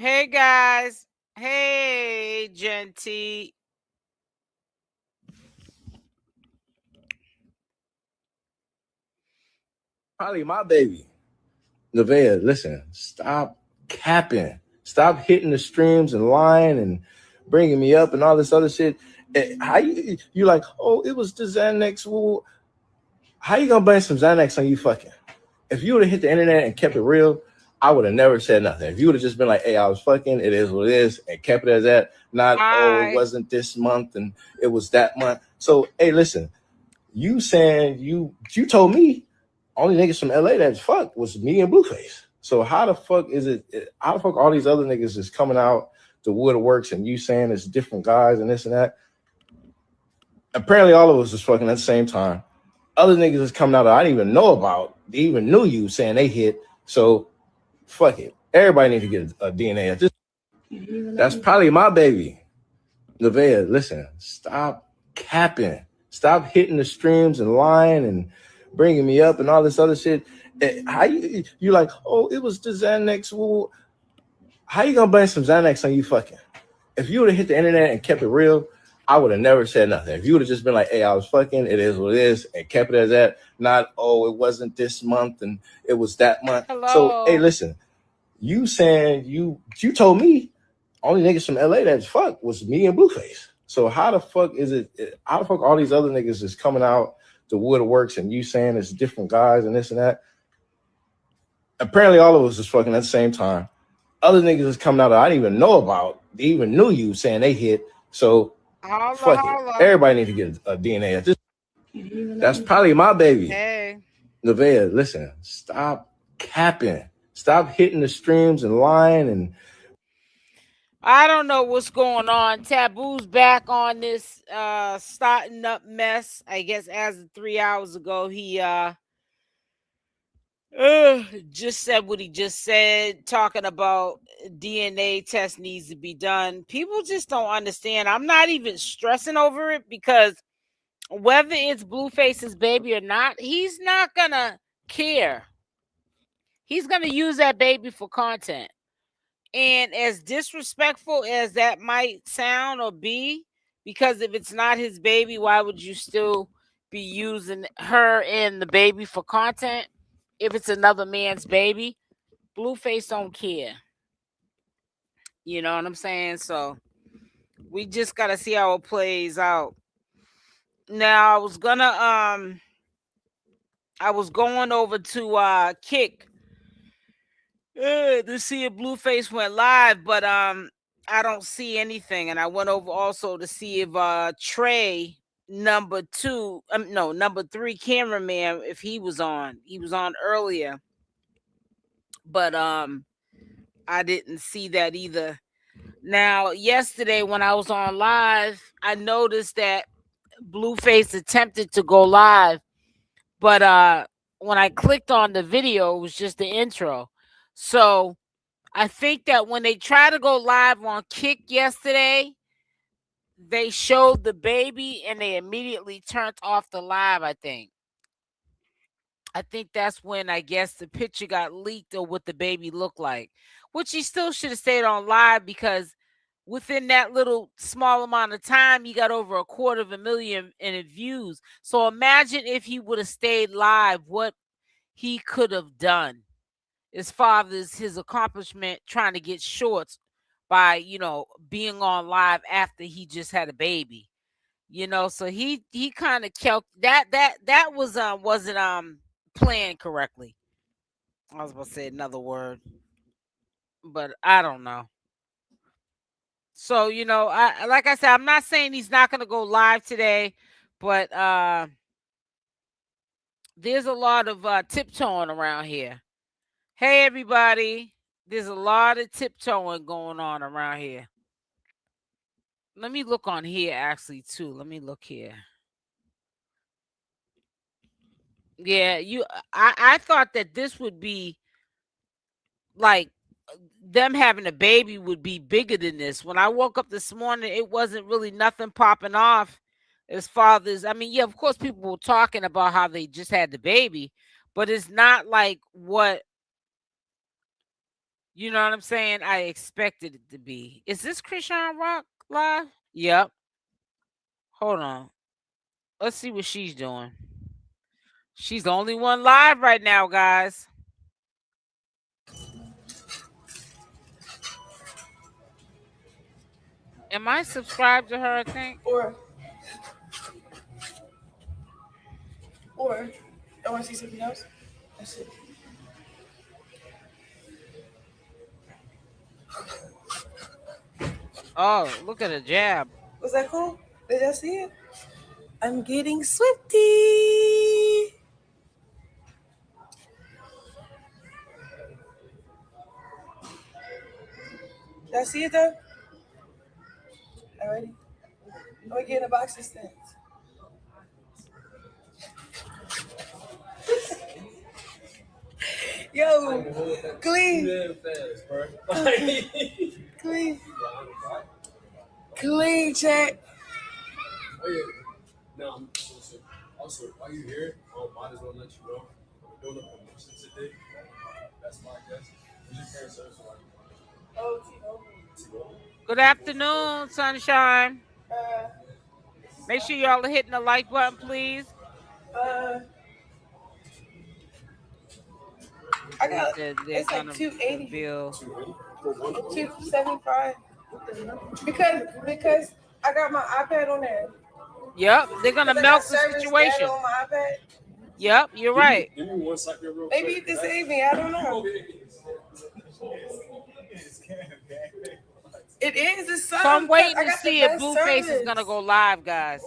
Hey guys. Hey Genty. Probably my baby. Nevaeh, listen, stop capping. Stop hitting the streams and lying and bringing me up and all this other shit. How you like, oh, it was the Xanax. Well, how you gonna blame some Xanax on you fucking? If you would have hit the internet and kept it real, I would have never said nothing. If you would have just been like, hey, I was fucking, it is what it is, and kept it as that, not, oh, it Hi. wasn't this month and it was that month. So, hey, listen, you saying you told me only niggas from LA that fucked was me and Blueface. So how the fuck is it? How the fuck all these other niggas is coming out to Woodworks and you saying it's different guys and this and that? Apparently, all of us is fucking at the same time. Other niggas is coming out that I didn't even know about. They even knew you saying they hit. So fuck it. Everybody need to get a DNA. That's probably my baby. Nevaeh, listen, stop capping. Stop hitting the streams and lying and bringing me up and all this other shit. How you like, oh, it was the Xanax. Well, how you gonna blame some Xanax on you fucking? If you would have hit the internet and kept it real, I would have never said nothing. If you would have just been like, hey, I was fucking, it is what it is, and kept it as that, not, oh, it wasn't this month and it was that month. So, hey, Hello. listen, you saying you told me only niggas from LA that fucked was me and Blueface. So how the fuck is it? How the fuck all these other niggas is coming out to Woodworks and you saying it's different guys and this and that? Apparently, all of us is fucking at the same time. Other niggas is coming out that I didn't even know about. They even knew you saying they hit. So Holla, fuck it. holla. Everybody need to get a DNA at this. That's probably my baby. Hey. Nevaeh, listen, stop capping. Stop hitting the streams and lying and I don't know what's going on. Taboo's back on this starting up mess. I guess as of 3 hours ago, he just said what he just said, talking about DNA test needs to be done. People just don't understand. I'm not even stressing over it because whether it's Blueface's baby or not, he's not gonna care. He's gonna use that baby for content. And as disrespectful as that might sound or be, because if it's not his baby, why would you still be using her and the baby for content? If it's another man's baby, Blueface don't care. You know what I'm saying? So we just gotta see how it plays out. Now I was going over to Kick to see if Blueface went live, but I don't see anything. And I went over also to see if Trey number two, no, number three cameraman, if he was on. He was on earlier, but I didn't see that either. Now, yesterday when I was on live, I noticed that Blueface attempted to go live, but when I clicked on the video, it was just the intro. So I think that when they tried to go live on Kick yesterday, they showed the baby and they immediately turned off the live, I think that's when I guess the picture got leaked or what the baby looked like, which he still should have stayed on live because within that little small amount of time, you got over 250,000 in views. So imagine if he would have stayed live, what he could have done as far as his accomplishment trying to get shorts by, being on live after he just had a baby. So he kind of that was wasn't planned correctly. I was about to say another word, but I don't know. So, I like I said, I'm not saying he's not gonna go live today, but there's a lot of tiptoeing around here. Hey everybody, there's a lot of tiptoeing going on around here. Let me look on here actually too. Let me look here. Yeah, I thought that this would be like them having a baby would be bigger than this. When I woke up this morning, it wasn't really nothing popping off as far as, I mean, yeah, of course people were talking about how they just had the baby, but it's not like what You know what I'm saying? I expected it to be. Is this Chrisean Rock live? Yep. Hold on. Let's see what she's doing. She's the only one live right now, guys. Am I subscribed to her, I think? Or I want to see something else. That's it. Oh, look at the jab. Was that cool? Did y'all see it? I'm getting Swifty. Y'all see it though? Alrighty. I'm gonna get in the boxing stance. Yo, clean. Clean. Clean, check. Oh yeah. Now, also, while you're here, might as well let you know we're doing a promotion today. That's my guess. We just can't serve somebody. Good afternoon, sunshine. Make sure y'all are hitting the like button, please. I got it's like 280. 275. Because I got my iPad on there. Yep, they're gonna milk the situation. On my iPad. Yep, you're right. Give me 1 second, real quick. Maybe you can save me. I don't know. It is. It's so I'm waiting to see if Blueface is gonna go live, guys.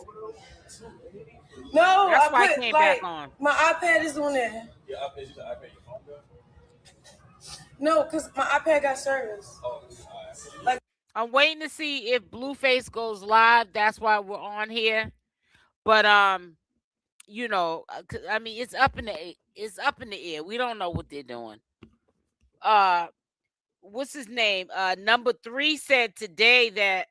No, that's why I came back on. My iPad is on there. Your iPad, you got iPad, your phone gun? No, because my iPad got service. Oh, like I'm waiting to see if Blueface goes live. That's why we're on here. But you know, I mean, it's up in the air. We don't know what they're doing. What's his name? Number 3 said today that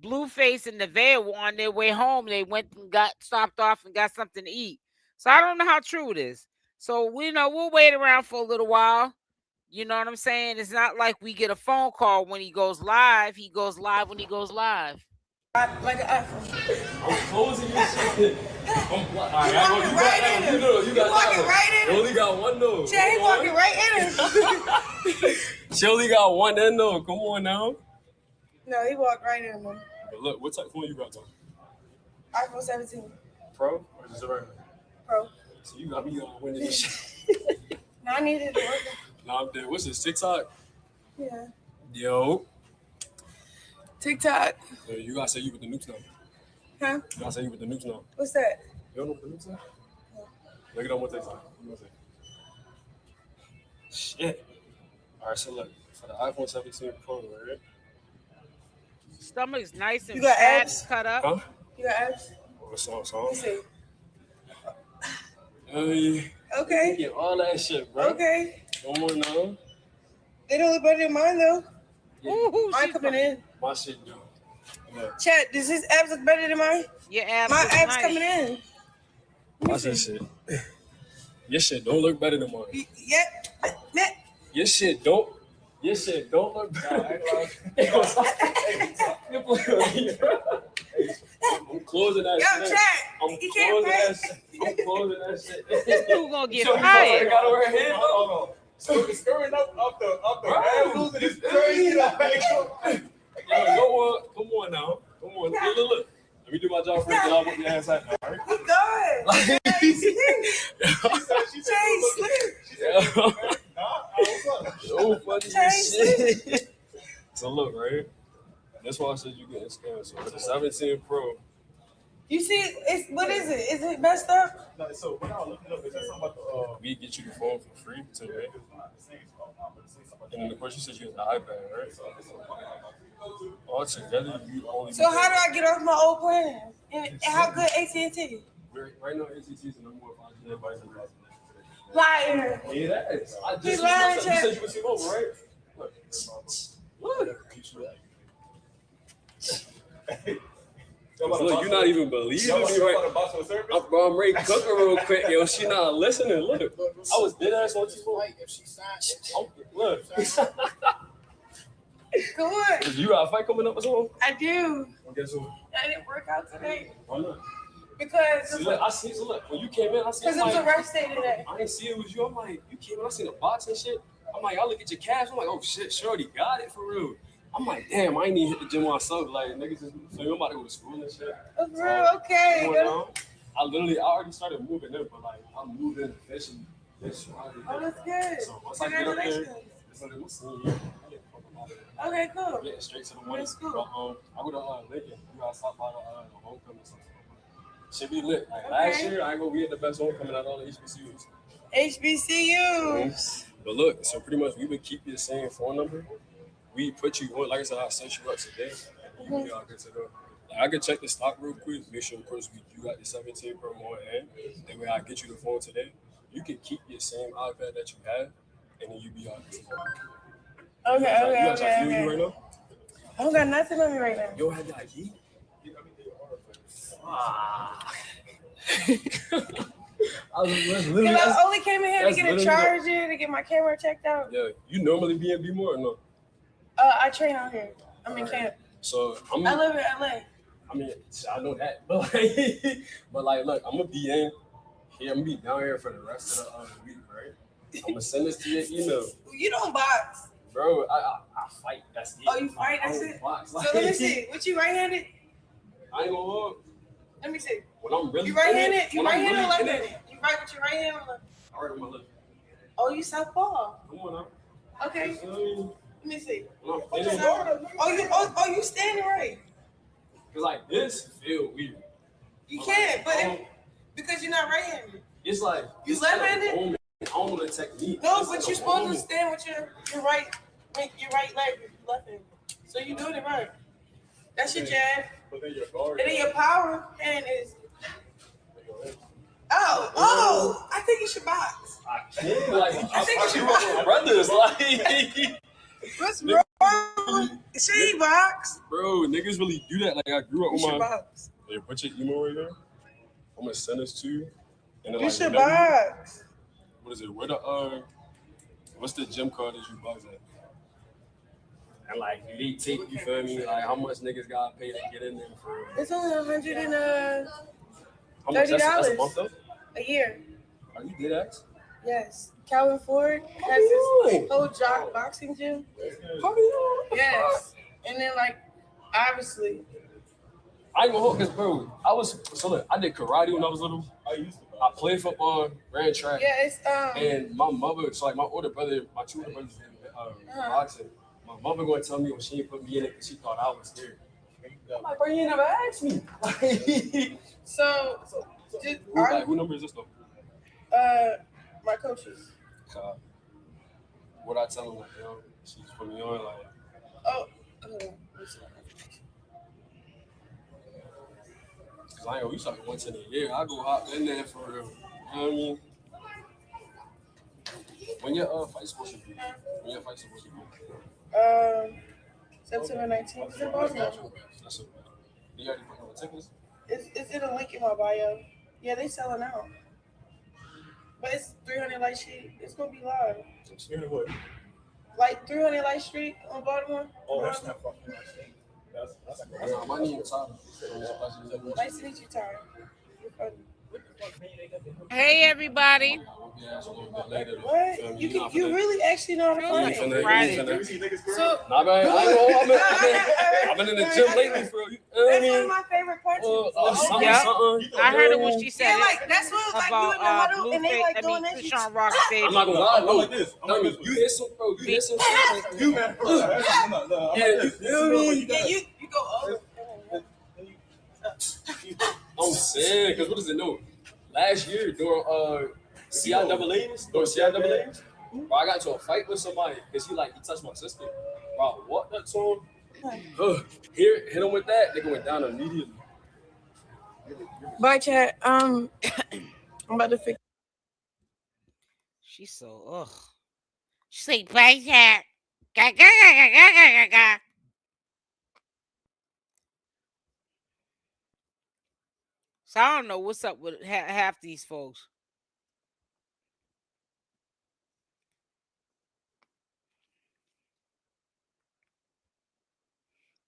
Blueface and Nevaeh were on their way home. They went and got stopped off and got something to eat. So I don't know how true it is. So we'll wait around for a little while. You know what I'm saying? It's not like we get a phone call when he goes live. He goes live when he goes live. Like an iPhone. I'm closing your shit. I'm walking right in him. You walking right in him. You only got one though. Jay, he walking right in him. She only got one end though. Come on now. No, he walked right in him. But look, what type of phone you got though? iPhone 17. Pro or just a regular? Pro. So you got me on winning this shit. No, I needed to work. Nah, I'm dead. What's this, TikTok? Yeah. Yo. TikTok. You gotta say you with the nukes now. Huh? You gotta say you with the nukes now. What's that? You don't know what the nukes are? No. Look it up on TikTok. Shit. Alright, so look. For the iPhone 17 Pro, right? Stomach's nice and you got fat, abs? cut up. Huh? You got abs? What's up, Let son? me see. Okay. Get all that shit, bro. Okay. Come on now. They don't look better than mine though. Ooh, mine coming in. My shit do. Look. Chat, does his abs look better than mine? Your abs. My abs nice. coming in. Watch that shit. Your shit don't look better than mine. Yeah. Your shit don't look better. I'm closing that shit. Yo, chat. I'm closing that shit. This dude gonna get Got fired. her head though. Scurrying up the losing his crazy. Come on now. Come on. Look. Let me do my job first, then I'll whip your ass out now, all right? Keep going. So funny shit. So look, right? That's why I said you getting scammed. So for the 17 Pro. You see, what is it? Is it messed up? No, so when I was looking up, it said something about We get you the phone for free today. And then of course you said you had the iPad, right? All together, you only. So how do I get off my old plan? And how good AT&T? Right now, AT&T is the number 1 5G device in the Liar. Yeah, that is. I just He's lying, you said you would see over, right? Look. Look, you're not even believing me, right? I'm ready to cook her real quick, yo. She not listening. Look, I was dead ass on T-Phone. Look. Good. You got a fight coming up or something? I do. Guess what? I didn't work out today Why not? because See, look, I see. So look, when you came in, I see. it was a rest day today. I didn't see it was you. I'm like, you came in, I seen the box and shit. I'm like, I look at your calves. I'm like, oh shit, Shorty got it for real. I'm like, damn, I ain't even hit the gym myself. Like, niggas just, so I'm about to go to school and shit. Oh, for real? Okay. I already started moving in, but like, I'm moving efficiently. Oh, that's good. So once I get up there, Congratulations. it's like, what's the year? Okay, cool. I'm getting straight to the money. That's cool. But, I go to Lincoln. You gotta stop by the homecoming or something. Should be lit. Like, Okay. last year, I ain't gonna be at the best homecoming at all the HBCUs. HBCUs. But look, so pretty much we would keep you the same phone number. We put you on, like I said, I set you up today. And you be all good to go. Like, I could check the stock real quick, make sure, of course, you got the 17 per month in. That way I get you the phone today. You can keep your same iPad that you have, and then you be all good to go. Okay. You right now? I don't got nothing on me right now. You don't have the ID? I only came in here to get a charger, to get my camera checked out. Yeah, you normally be in B-more or no? I train out here. I'm in camp. So I live in LA. I mean, I know that, but like, look, I'm gonna be in here. I'm gonna be down here for the rest of the week, right? I'm gonna send this to your email. You don't box, bro. I fight. That's it. Oh, you fight? That's it. Box. So let me see. What you right-handed? I ain't gonna lie. Let me see. When I'm really you right-handed? You right-handed or really left-handed? You right with your right hand or left? I write with my left. Oh, you southpaw. Come on now. Okay. Let me see. Oh, you standing right. Cause like this feel weird. You can't, but because you're not right-handed. It's like you left-handed. I don't know the technique. No, but you're supposed to stand with your right leg, left-handed. So you're doing it right. That's your jab. But then your guard. And then your power hand is. Oh! I think you should box. I can't. Like, I think you should box with brothers. Like, what's wrong? She box. Bro, niggas really do that. Like, I grew up with my. Box. Hey, put your email right there. I'm gonna send this to you. And then, You like, should whatever- box. What is it? Where the what's the gym card that you box at? And like, they take, you feel me? Like, how much niggas gotta pay to get in there for? It's only $130 How much? That's a month though. a year. Are you dead ass? Yes. Calvin Ford has his whole jock boxing gym. Yes. And then like, obviously. I ain't gonna hold this, bro. I did karate when I was little. I played football, ran track. Yeah, it's And my mother, so like my older brother, my two older brothers in boxing. My mother gonna tell me when she didn't put me in it because she thought I was scared. I'm like, bro, you ain't never asked me. so just who number is this though? my coaches. What I tell them, like, yo, she just put me on, like. Oh. Cause I ain't we talking once in a year. I go hop in there for real. You know what I mean? When your fight supposed to be? September 19th. It's in Baltimore. That's it. You already put on the tickets? It's in a link in my bio. Yeah, they selling out. But it's 300 Light Street. It's gonna be live. What? Like 300 Light Street on Baltimore. Oh, that's not fucking nice. That's I need time. Nice to meet you, Tyra. You're funny. Hey everybody. What? You really actually know how to fight. Friday. So I've been in the gym lately, bro. that's one of my favorite parts. I heard it when she said Yeah, it like that's what like you in the about huddle and they like doing Blueface. this. Chriseanrock stage. I'm not gonna lie, I'm like this. You hit some, bro. You hit some. You go over. I'm saying, because what does it know? Last year during CIAAs, bro, I got into a fight with somebody because he touched my sister. Bro, what that song? Hit him with that, they went down immediately. Bye, chat. I'm about to fix. She's so She say bye chat. So I don't know what's up with half these folks.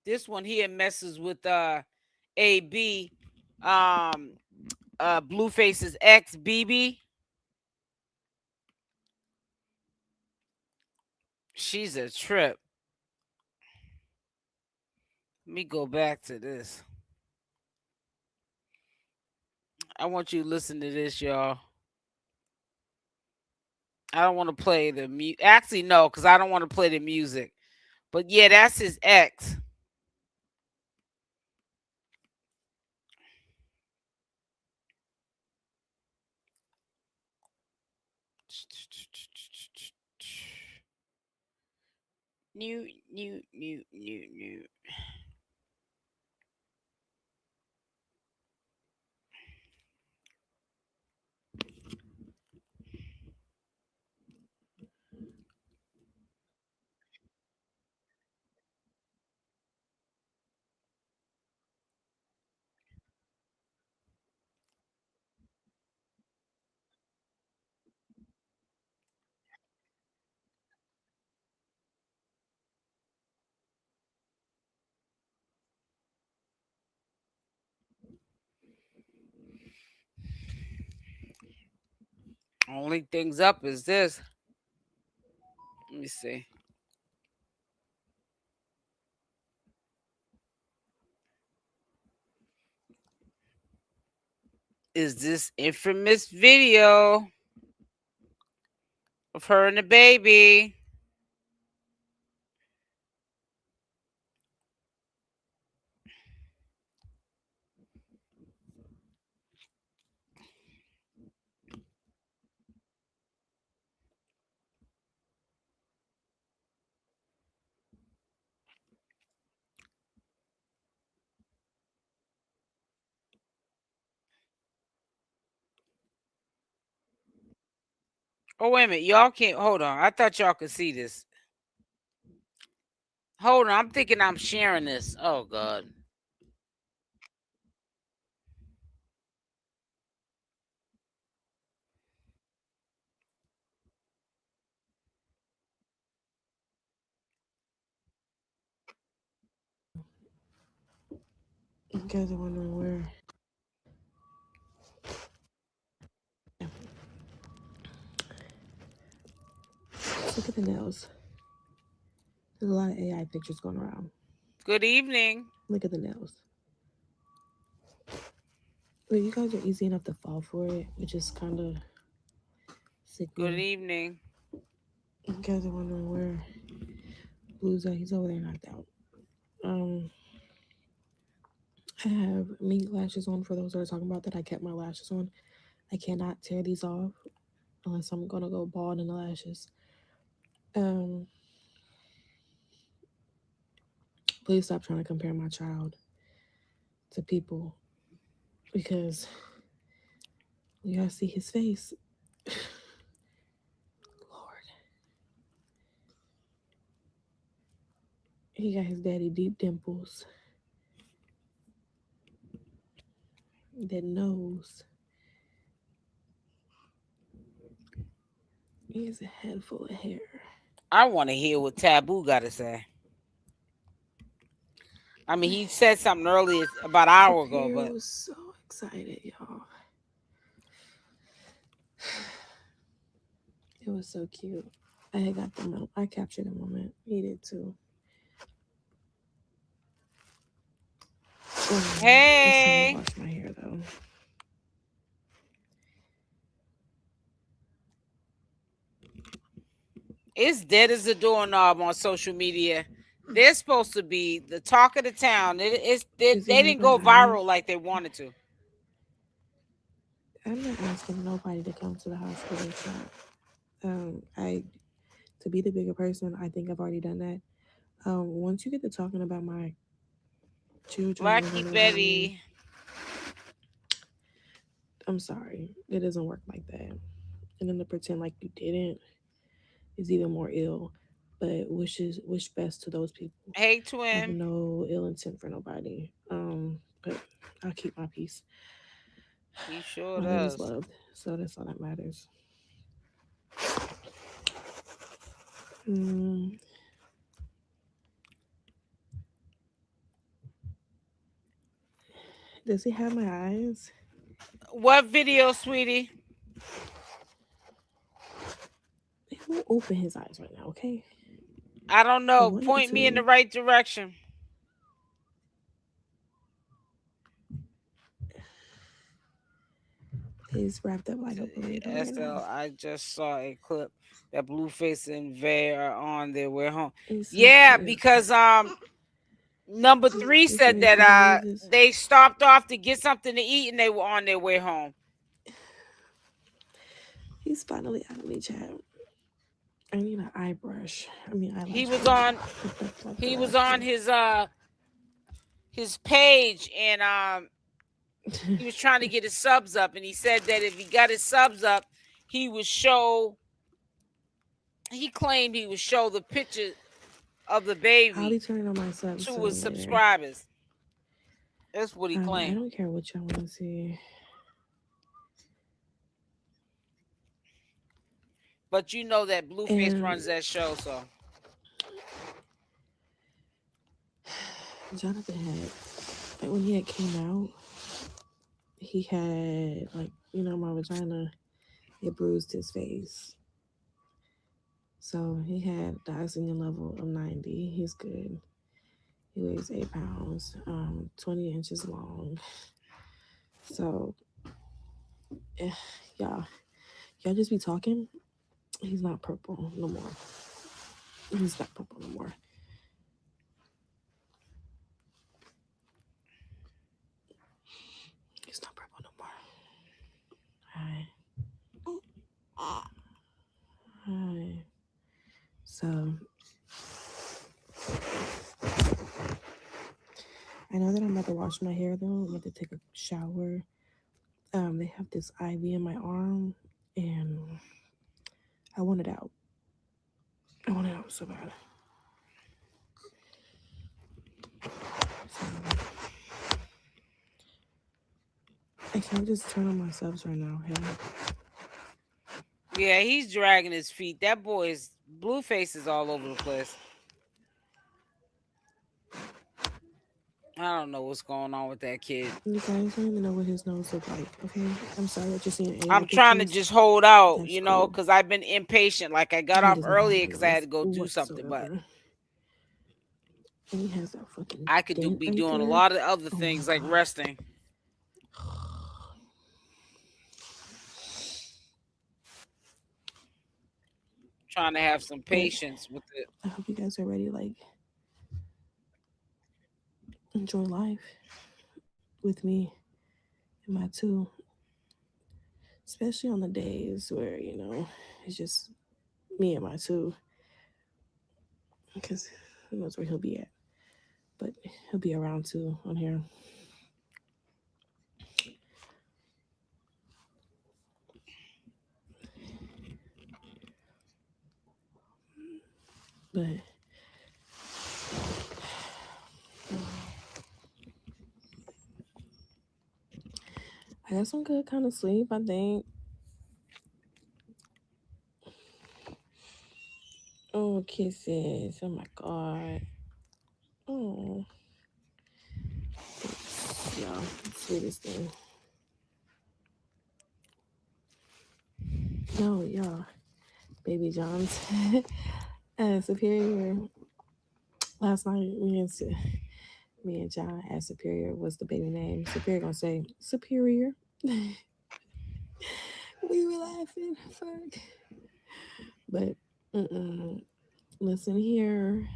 This one here messes with AB, um, Blueface's ex BB. She's a trip. Let me go back to this. I want you to listen to this, y'all. I don't want to play the music. Actually, no, because I don't want to play the music. But yeah, that's his ex. New. Only things up is this. Let me see. Is this infamous video of her and the baby? Oh, wait a minute. Y'all can't. Hold on. I thought y'all could see this. Hold on. I'm thinking I'm sharing this. Oh, God. You guys are wondering where. Look at the nails. There's a lot of AI pictures going around. Good evening. Look at the nails. But you guys are easy enough to fall for it, which is kind of Good sickening. evening. You guys are wondering where Blue's at. He's over there knocked out. I have mink lashes on for those that are talking about that. I kept my lashes on. I cannot tear these off unless I'm gonna go bald in the lashes. Please stop trying to compare my child to people because you gotta see his face. Lord. He got his daddy deep dimples. That nose. He has a head full of hair. I want to hear what Taboo got to say. I mean, he said something earlier about an hour ago, Superior but was so excited, y'all. It was so cute. I had got the moment. I captured the moment. He did too. It's time to hey, wash my hair though. it's dead as a doorknob on social media. They're supposed to be the talk of the town. They Is he didn't having go hives? viral like they wanted to. I'm not asking nobody to come to the hospital. I to be the bigger person. I think I've already done that. Once you get to talking about my children more Blackie than over me, Betty. I'm sorry. It doesn't work like that. And then to pretend like you didn't is even more ill. But wish best to those people. Hey, I have twin. no ill intent for nobody. But I'll keep my peace. He sure My baby's does. loved, so that's all that matters. Mm, Does he have my eyes? What video, sweetie? He won't open his eyes right now, okay? I don't I know. wanted Point me in the to. right direction. He's wrapped up like a burrito right SL, now. I just saw a clip that Blueface and Vay are on their way home. He's so Yeah, cute. because number 3 He's said making that noises. they stopped off to get something to eat and they were on their way home. He's finally out of me, chat. I need an eye brush. I mean eyelash. He was on his page and he was trying to get his subs up, and he said that if he got his subs up, he claimed he would show the picture of the I'll baby be turning on my subs to soon his later. subscribers. That's what he I claimed. don't care what y'all want to see. But you know that Blueface And runs that show, so Jonathan had, like, when he had came out, he had, like, you know, my vagina, it bruised his face. So he had the oxygen level of 90. He's good. He weighs 8 pounds, 20 inches long. So, y'all just be talking. He's not purple no more. He's not purple no more. He's not purple no more. Hi. So, I know that I'm about to wash my hair though. I'm about to take a shower. They have this IV in my arm, and I want it out. I want it out so bad. So, I can't just turn on my subs right now. Okay? yeah, he's dragging his feet. That boy's Blueface is all over the place. I don't know what's going on with that kid. You guys don't even know what his nose looks like. Okay, I'm sorry that you're seeing AI I'm trying to pictures. just hold out, That's you know, cool. because I've been impatient. Like I got He off does not have earlier a because I had nose to go do something, but whatsoever. And he has that fucking I could dent be right doing a there. lot of other Oh my things like God. resting. Trying to have some But patience with it. I hope you guys are ready. Like, enjoy life with me and my two. Especially on the days where, you know, it's just me and my two. Because who knows where he'll be at. But he'll be around too on here. But I got some good kind of sleep, I think. Oh, kisses. Oh my God. Oh. Yeah, sweetest thing. No, yeah. Baby John's. Superior. Last night, me and John asked Superior what's the baby name. Superior gonna say Superior. We were laughing. Fuck. But listen here.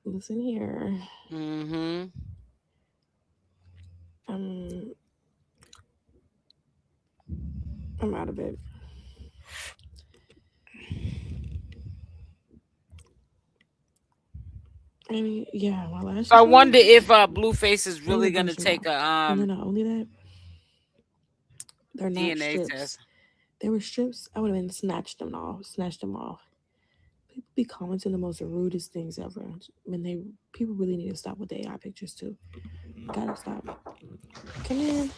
Listen here. Mm-hmm. I'm out of bed. I mean, yeah, my lashes. So I wonder if Blueface is really gonna take a and then not only that, they're not DNA strips. test. They were strips. I would have been snatched them off. People be commenting the most rudest things ever. People really need to stop with the AI pictures too. Gotta stop. Come in.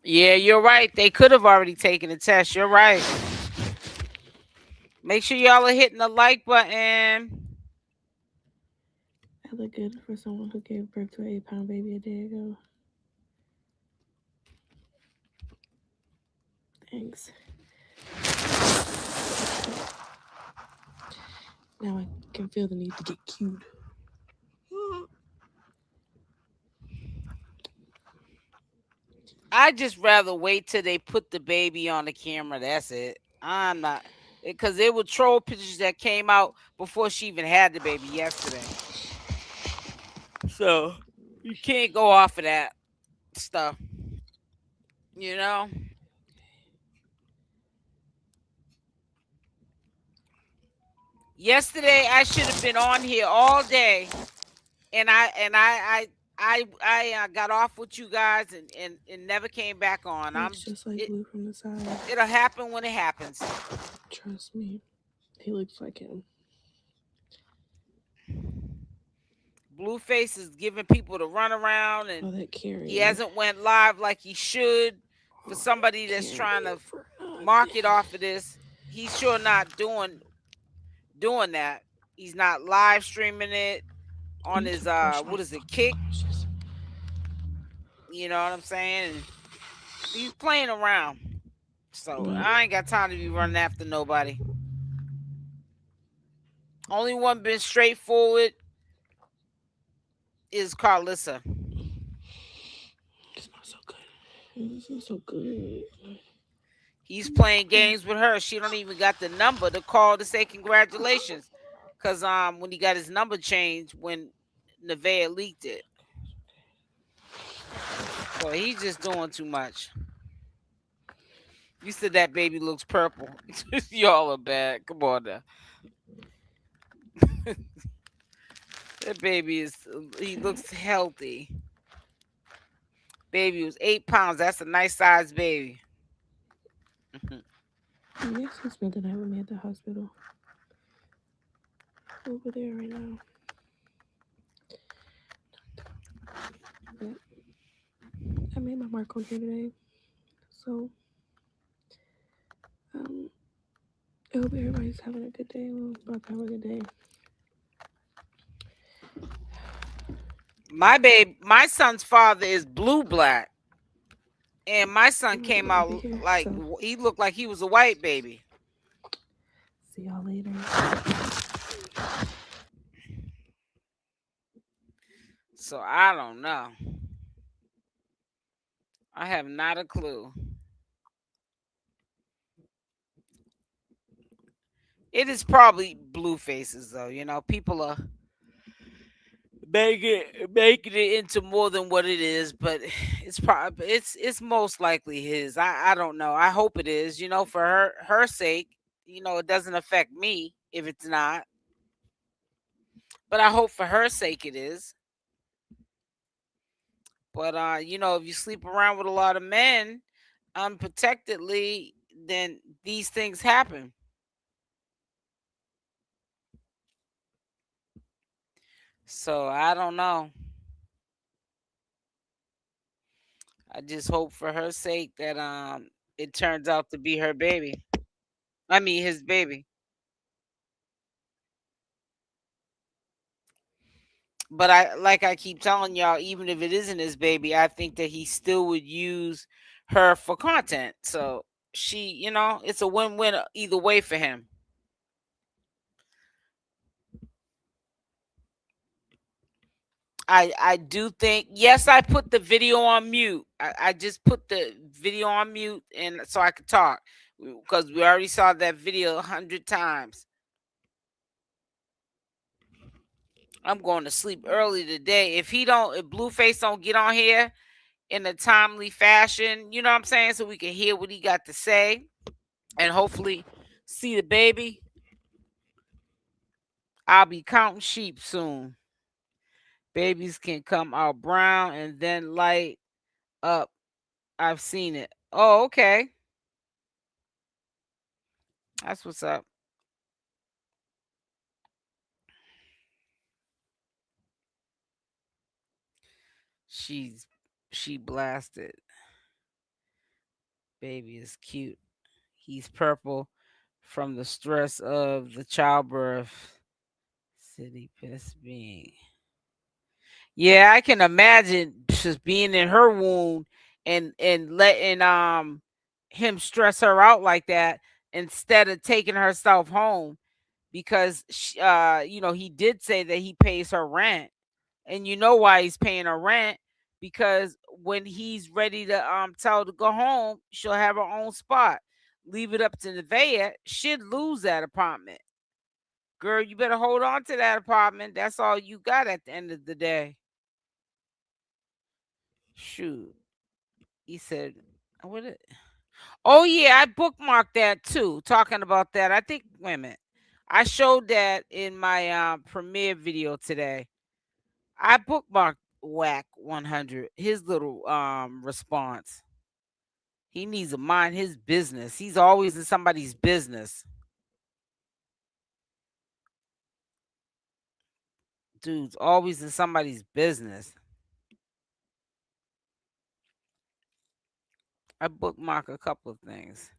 Yeah, you're right. They could have already taken the test. You're right. Make sure y'all are hitting the like button. I look good for someone who gave birth to an 8-pound baby a day ago. Thanks. Now I can feel the need to get cute. I just rather wait till they put the baby on the camera. That's it. I'm not because it would troll pictures that came out before she even had the baby yesterday. So you can't go off of that stuff. You know. Yesterday I should have been on here all day, and I got off with you guys and never came back on. He looks just like Blue from the side. It'll happen when it happens. Trust me. He looks like him. Blueface is giving people to run around, Oh, and that Carrie. he hasn't went live like he should. For somebody that's trying to market off of this, he's sure not doing that. He's not live streaming it on his what is it, Kick? You know what I'm saying? And he's playing around. So I ain't got time to be running after nobody. Only one been straightforward is Karlissa. It's not so good. It's not so good. He's playing games with her. She don't even got the number to call to say congratulations. Cause when he got his number changed when Nevaeh leaked it. So he's just doing too much. You said that baby looks purple. Y'all are bad. Come on now. That baby he looks healthy. Baby was 8 pounds. That's a nice size baby. Yes, he spent the night with me at the hospital. Over there right now. But I made my mark on here today. So I hope everybody's having a good day. We're about to have a good day. My son's father is blue black. And my son came out like he looked like he was a white baby. See y'all later. So I don't know. I have not a clue. It is probably blue faces though. You know, people are making it into more than what it is, but it's most likely his. I don't know. I hope it is. You know, for her sake. You know, it doesn't affect me if it's not. But I hope for her sake it is. But you know, if you sleep around with a lot of men unprotectedly, then these things happen. So I don't know. I just hope for her sake that it turns out to be her baby. I mean his baby. But I keep telling y'all, even if it isn't his baby, I think that he still would use her for content. So she, you know, it's a win-win either way for him. I do think, yes, I put the video on mute. I just put the video on mute and so I could talk because we already saw that video 100 times. I'm going to sleep early today. If Blueface don't get on here in a timely fashion, you know what I'm saying, so we can hear what he got to say and hopefully see the baby, I'll be counting sheep soon. Babies can come out brown and then light up. I've seen it. Oh, okay. That's what's up. She's she blasted. Baby is cute. He's purple from the stress of the childbirth. City piss being. Yeah, I can imagine just being in her wound and letting him stress her out like that instead of taking herself home because she, he did say that he pays her rent, and you know why he's paying her rent, because when he's ready to tell her to go home, she'll have her own spot. Leave it up to Nevaeh, she'd lose that apartment. Girl, you better hold on to that apartment. That's all you got at the end of the day. Shoot. He said, what it? Oh yeah, I bookmarked that too. Talking about that, I think. Wait a minute, I showed that in my premiere video today. I bookmarked Whack 100. His little response. He needs to mind his business. He's always in somebody's business. Dude's always in somebody's business. I bookmark a couple of things.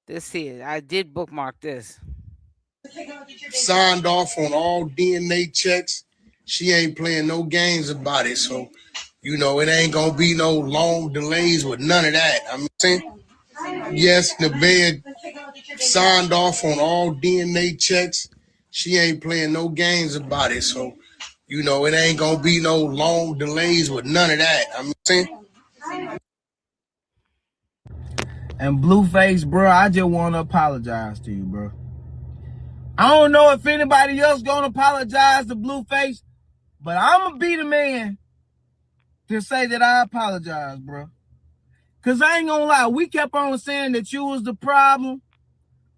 This here, I did bookmark this. Signed off on all DNA checks. She ain't playing no games about it. So, it ain't gonna be no long delays with none of that. I'm saying, yes, Nevaeh signed off on all DNA checks. She ain't playing no games about it. So, it ain't gonna be no long delays with none of that. I'm saying. And Blueface, bro, I just want to apologize to you, bro. I don't know if anybody else gonna apologize to Blueface, but I'm gonna be the man to say that I apologize, bro. Cause I ain't gonna lie, we kept on saying that you was the problem.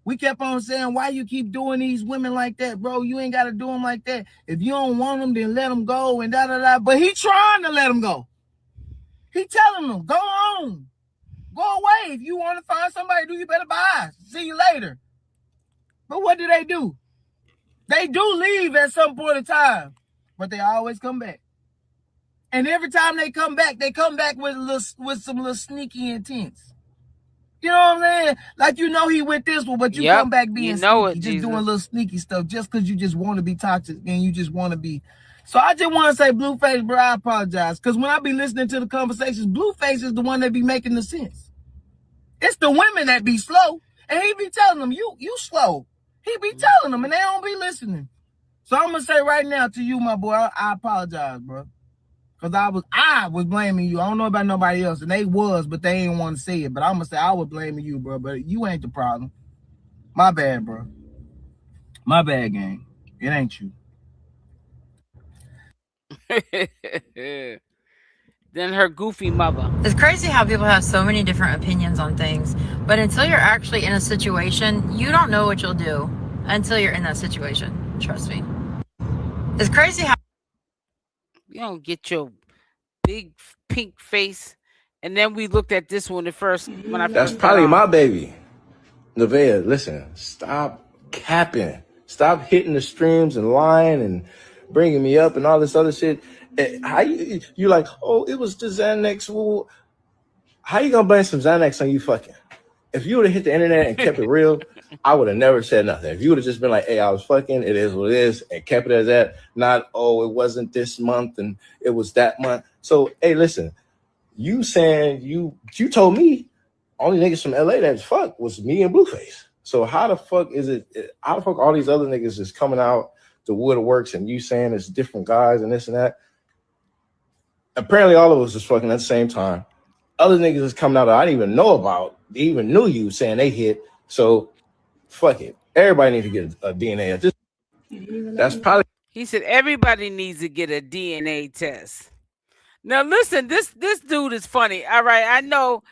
We kept on saying, why you keep doing these women like that, bro? You ain't gotta do them like that. If you don't want them, then let them go and da-da-da. But he trying to let them go. He telling them, go on. Go away. If you want to find somebody, you better bye. See you later. But what do? They do leave at some point in time, but they always come back. And every time they come back with some little sneaky intents. You know what I'm saying? Like, he with this one, but you come back being sneaky, just doing little sneaky stuff just because you just want to be toxic and you just want to be. So I just want to say, Blueface, bro, I apologize. Because when I be listening to the conversations, Blueface is the one that be making the sense. It's the women that be slow. And he be telling them, you slow. He be telling them, and they don't be listening. So I'm going to say right now to you, my boy, I apologize, bro. Because I was blaming you. I don't know about nobody else. And they was, but they ain't want to say it. But I'm going to say I was blaming you, bro. But you ain't the problem. My bad, bro. My bad, gang. It ain't you. Then her goofy mother. It's crazy how people have so many different opinions on things. But until you're actually in a situation, you don't know what you'll do until you're in that situation. Trust me. It's crazy how you don't get your big pink face. And then we looked at this one when I That's probably my baby. Nevaeh, listen, stop capping. Stop hitting the streams and lying and bringing me up and all this other shit. How you like, oh, it was the Xanax. Well, how you gonna blame some Xanax on you fucking? If you would have hit the internet and kept it real, I would have never said nothing. If you would have just been like, hey, I was fucking, it is what it is, and kept it as that, not, oh, it wasn't this month and it was that month. So, hey, listen, you saying you told me only niggas from LA that fuck was me and Blueface. So how the fuck all these other niggas is coming out the woodworks and you saying it's different guys and this and that? Apparently all of us is fucking at the same time. Other niggas is coming out that I didn't even know about. They even knew you saying they hit. So fuck it. Everybody needs to get a DNA. That's probably. He said everybody needs to get a DNA test. Now listen, this dude is funny. All right, I know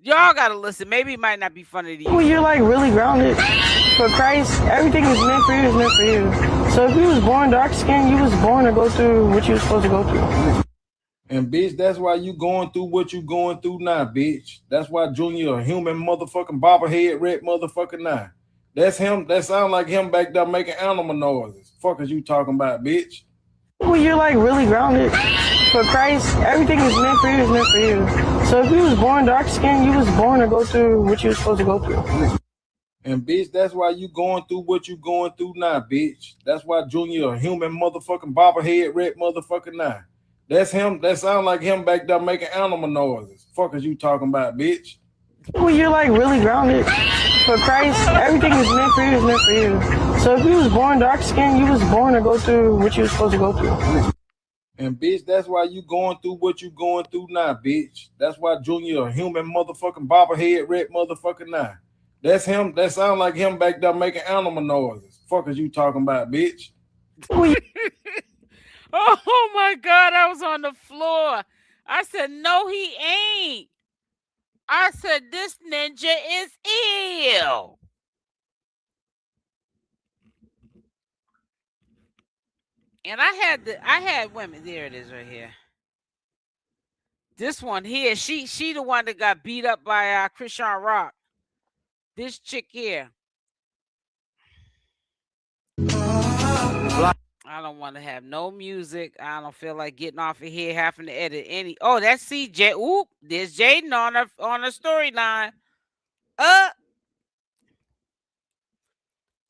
y'all gotta listen. Maybe it might not be funny to you. Well, you're like really grounded. For Christ, everything is meant for you is meant for you. So if you was born dark skinned, you was born to go through what you was supposed to go through. And bitch, that's why you going through what you going through now, bitch. That's why Junior a human motherfucking bobblehead red motherfucker now. That's him. That sound like him back there making animal noises. Fuck is you talking about, bitch? Well, you're like really grounded. for Christ, everything is meant for you is meant for you. So if you was born dark skinned, you was born to go through what you was supposed to go through. And bitch, that's why you going through what you going through now, bitch. That's why Junior a human motherfucking bobblehead red motherfucker now. That's him. That sound like him back there making animal noises. Fuck is you talking about, bitch? Well, you're like really grounded. For Christ, everything is meant for you is meant for you. So if you was born dark skinned, you was born to go through what you was supposed to go through. And bitch, that's why you going through what you going through now, bitch. That's why Junior a human motherfucking bobblehead red motherfucker now. That's him. That sound like him back there making animal noises. Fuck is you talking about, bitch? Oh my God, I was on the floor. I said, no, he ain't. I said, this ninja is ill. And I had women. There it is right here. This one here, she the one that got beat up by ChriseanRock. This chick here. I don't want to have no music. I don't feel like getting off of here having to edit any. Oh, that's CJ. Oop, there's Jaden on her storyline.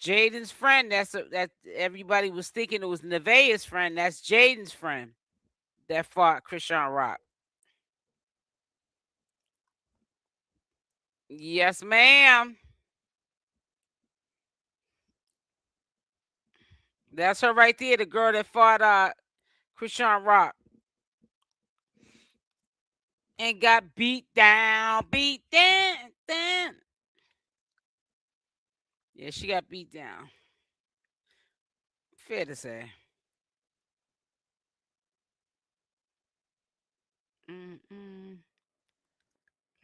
Jaden's friend. That everybody was thinking it was Nevaeh's friend. That's Jaden's friend that fought ChriseanRock. Yes, ma'am. That's her right there, the girl that fought ChriseanRock and got beat down. Yeah, she got beat down. Fair to say. Mm-mm.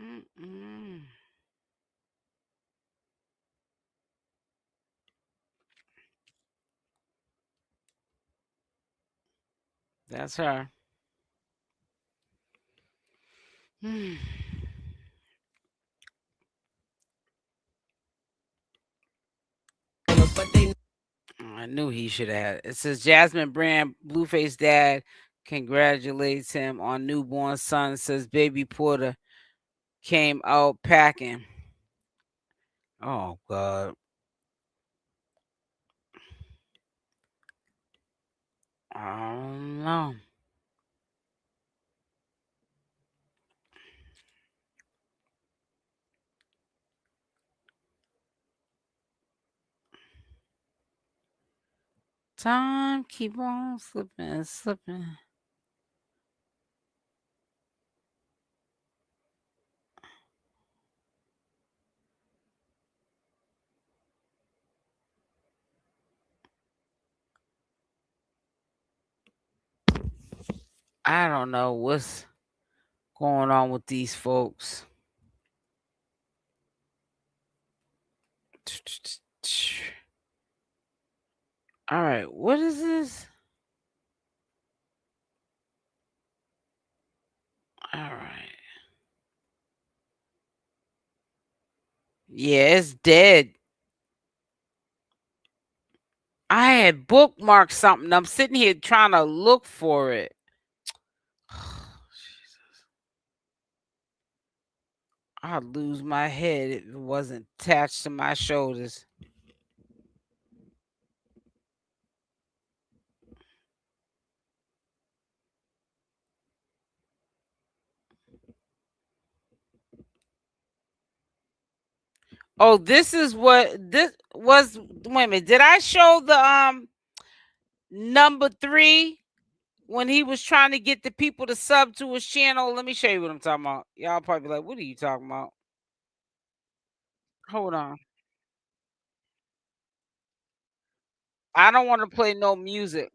Mm-mm. That's her. I knew he should have. It says Jasmine Brand, Blueface dad, congratulates him on newborn son. Says baby Porter came out packing. Oh God. I don't know. Time keep on slipping and slipping. I don't know what's going on with these folks. All right, what is this? All right. Yeah, it's dead. I had bookmarked something. I'm sitting here trying to look for it. I'd lose my head if it wasn't attached to my shoulders. Oh, this is what this was. Wait a minute. Did I show the number 3 when he was trying to get the people to sub to his channel? Let me show you what I'm talking about. Y'all probably be like, what are you talking about? Hold on. I don't want to play no music.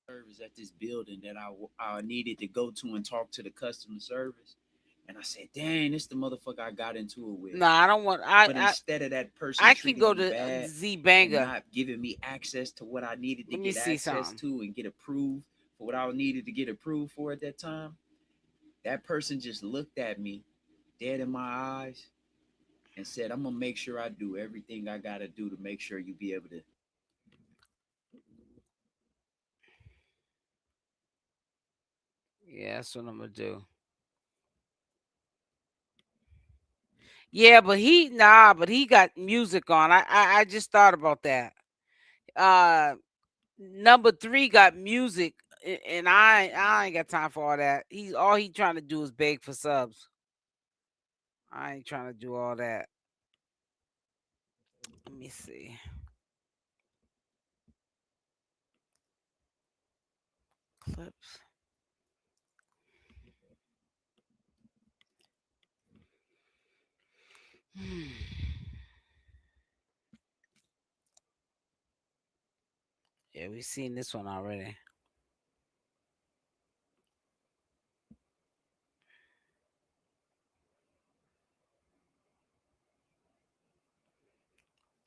Service at this building that I needed to go to and talk to the customer service. And I said, dang, this the motherfucker I got into it with. No, I don't want. But instead of that person I can go treating me to bad 𝗪𝗪𝗪𝗧. and not giving me access to what I needed to get access to and get approved for what I needed to get approved for at that time, that person just looked at me dead in my eyes and said, I'm gonna make sure I do everything I gotta do to make sure you be able to. Yeah, that's what I'm gonna do. Yeah, but he got music on. I just thought about that. Number 3 got music, and I ain't got time for all that. He trying to do is beg for subs. I ain't trying to do all that. Let me see. Clips. Yeah, we've seen this one already.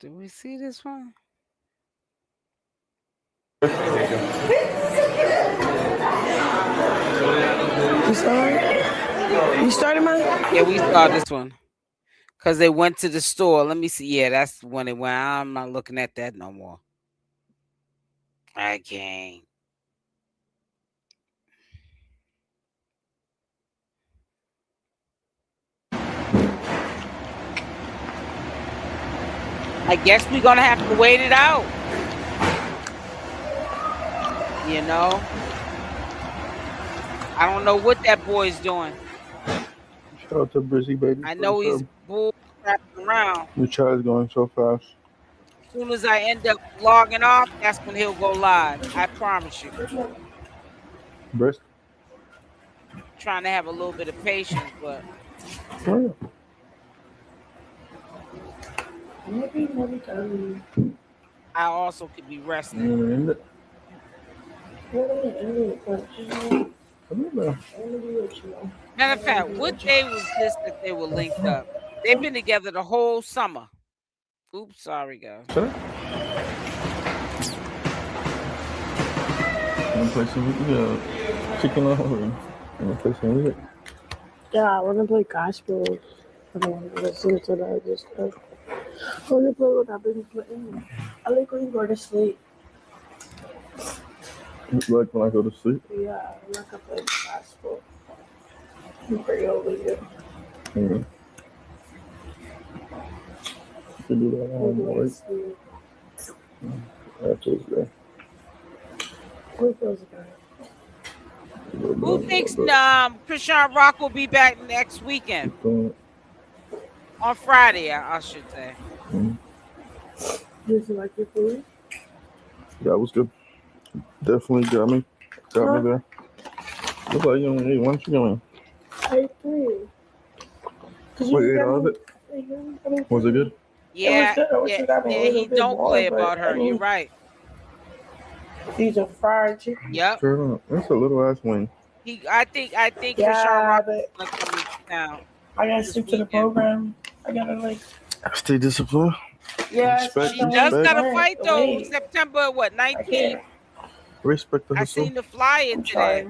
Did we see this one? You started, man? Yeah, we saw this one. Because they went to the store. Let me see. Yeah, that's when it went. I'm not looking at that no more. I can't. I guess we're going to have to wait it out. You know? I don't know what that boy's doing. Shout out to Brizzy, baby. I know he's bull crapping around. The chat is going so fast. As soon as I end up logging off, that's when he'll go live. I promise you. Brisk. Trying to have a little bit of patience, but Oh, I also could be resting. Matter of fact, what day was this that they were linked up? They've been together the whole summer. Oops, sorry, guys. Wanna play some chicken over? Wanna play some music? Yeah, I want to play gospel. I don't want to listen to that. Just I want to play what I've been playing. I like when you go to sleep. Like when I go to sleep? Yeah, I'm not going to play gospel. I'm pretty over here. Mm-hmm. You can do that on right? That feels good. What feels good? Who thinks ChriseanRock will be back next weekend? On Friday, I should say. Mm-hmm. Did you like your food? Yeah, it was good. Definitely got me there. Looks like you only ate one chicken. I ate 3. Wait, ate all of it? Was it good? Yeah, he don't play about her. You're right. These are fried chicken. Yep. That's a little ass wing. I think ChriseanRock is gonna come down. I gotta stick to the program. I gotta stay disciplined. Yeah, she does gotta fight though. September 19th. Respect the I hustle. seen the flyer today.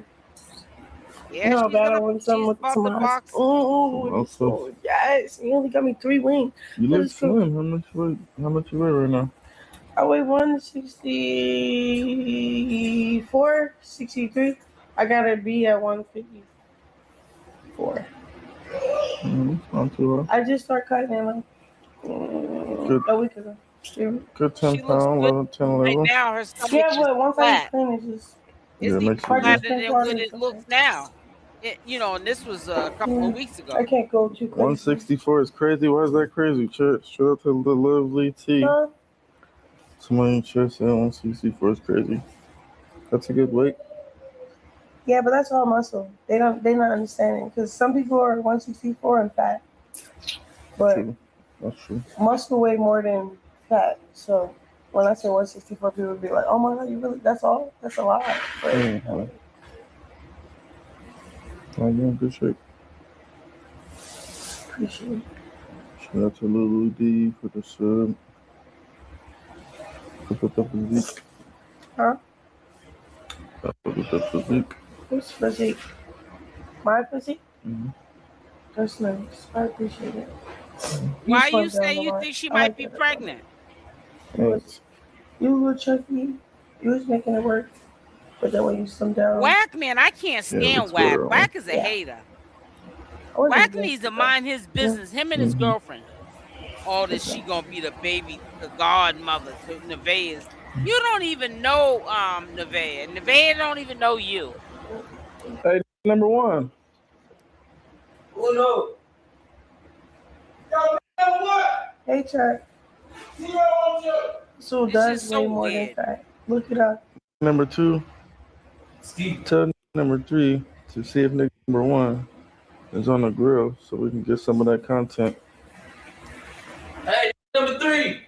Yeah, no, better when someone with some box. Oh, yes, you only got me 3 wings. You look slim. How much you weigh right now? I weigh 164, 63. I gotta be at 154. Not too low. I just started cutting it a week ago. Good 10 pound, 10, 11. Right now, her stomach but once flat. I clean, it's just. It's even flatter than what it looks now. And this was a couple of weeks ago. I can't go too crazy. 164 is crazy. Why is that crazy? Shout out to the lovely T. Somebody in chat said 164 is crazy. That's a good weight. Yeah, but that's all muscle. They're not understanding because some people are 164 and fat, but True. That's true. Muscle weigh more than fat. So when I say 164, people would be like, "Oh my God, you really? That's all? That's a lot." But, You're in good shape. Appreciate it. Shout out to Lulu D for the sub. Put up the Zeke. Huh? Put up the Zeke. Who's physique? My physique? Mm-hmm. That's nice. I appreciate it. Why you say you think she might be pregnant? You were chunky. You was making it work. But then when you slim down. Whack, man, I can't stand Whack. Whack is a hater. Whack needs to mind his business. Him and his girlfriend. Oh, that she gonna be the baby, the godmother to Nevaeh's. You don't even know Nevaeh. Nevaeh don't even know you. Hey, number one. Oh no. Yo, what? Hey, Chuck. So does way more than fat. Look it up. Number two. Tell number three to see if nigga number one is on the grill so we can get some of that content. Hey, number three.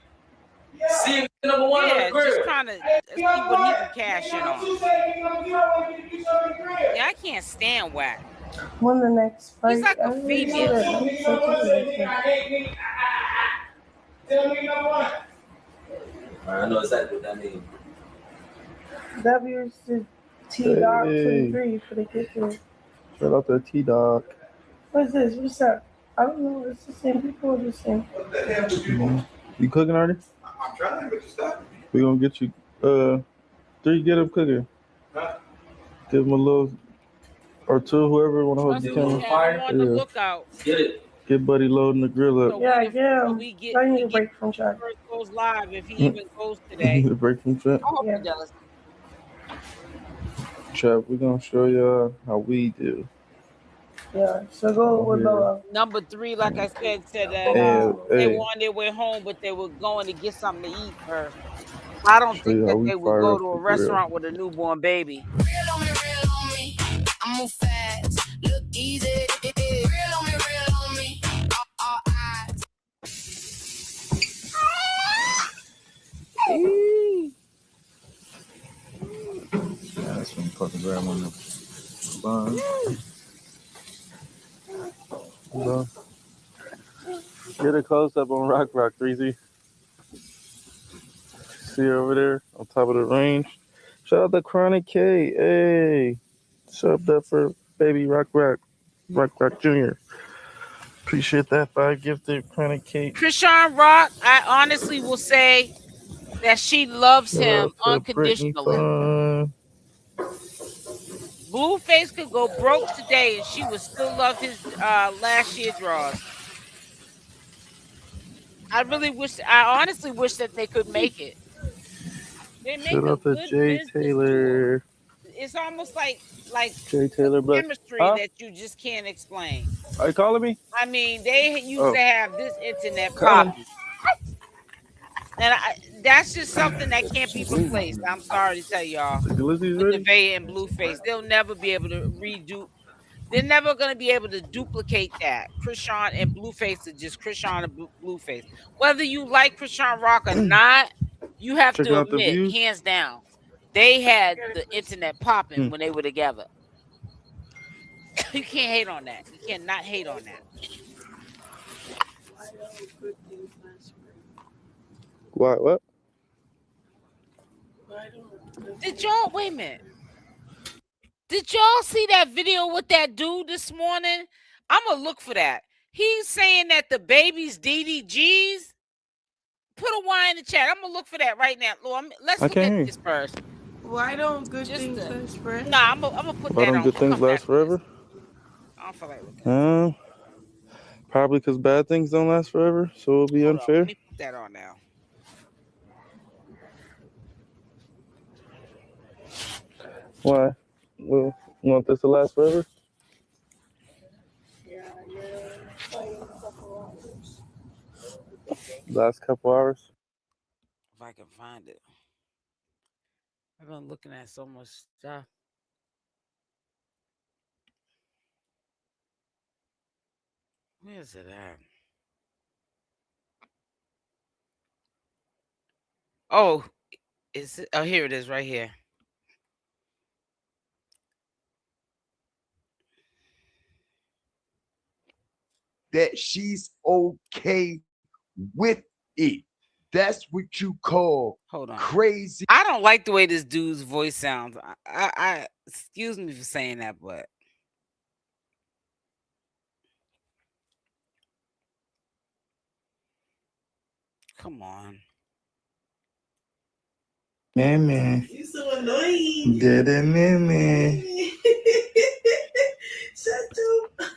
See if number one on the grill. Just trying to see what he can cash in on. Yeah, I can't stand Whack. When the next fight, he's like a female. Tell me number one. I know exactly what that means. W is the T-Dog 23 for the kickers. Shout out to T-Dog. What's this? What's up? I don't know. It's the same people or the same. What the hell did you want? You cooking already? I'm trying, but you stop. We're gonna get you three, get him cooking. Huh? Give him a little or two, whoever want to hold the camera. On the lookout. Get it. Get Buddy loading the grill up. So Yeah. I need a break from Chuck. First goes live if he even goes today. You need a break from Chuck? I hope he does. Chuck, we're gonna show y'all how we do. Yeah, so go with Lola. Number three, like I said that they were on their way home, but they were going to get something to eat first. I don't think that they would go to a restaurant with a newborn baby. Real on me, I move fast, look easy. Real on me, all eyes. Yeah, that's when you fucking grab one of them. Get a close up on Rock 3Z. See her over there on top of the range. Shout out to Chronic K. Hey. Shout out that for baby Rock Jr. Appreciate that 5 gifted Chronic K. ChriseanRock, I honestly will say that she loves him unconditionally. Blueface could go broke today and she would still love his last year draws. I honestly wish that they could make it. They make Shout out to Jay Taylor. It's almost like Jay Taylor chemistry that you just can't explain. Are you calling me? I mean, they used to have this internet popping. And that's just something that can't be replaced. I'm sorry to tell y'all. Nevaeh and Blueface, they'll never be able to redo. They're never going to be able to duplicate that. Chrisean and Blueface are just Chrisean and Blueface. Whether you like ChriseanRock or not, you have to admit, hands down, they had the internet popping when they were together. You can't hate on that. You cannot hate on that. What? Did y'all wait a minute? Did y'all see that video with that dude this morning? I'm gonna look for that. He's saying that the baby's DDGs. Put a Y in the chat. I'm gonna look for that right now. Let's look at this first. Why don't good things last forever? Nah, I'm gonna put Why that on. don't good things last forever? I don't feel like looking. Probably because bad things don't last forever, so it'll be unfair. Let me put that on now. Why? Well, you want this to last forever? Last couple hours. If I can find it. I've been looking at so much stuff. Where's it at? Oh, is it? Oh, here it is, right here. that she's okay with it. That's what you call crazy. I don't like the way this dude's voice sounds. I excuse me for saying that, but come on. Man. You so annoying. Man. Shut up.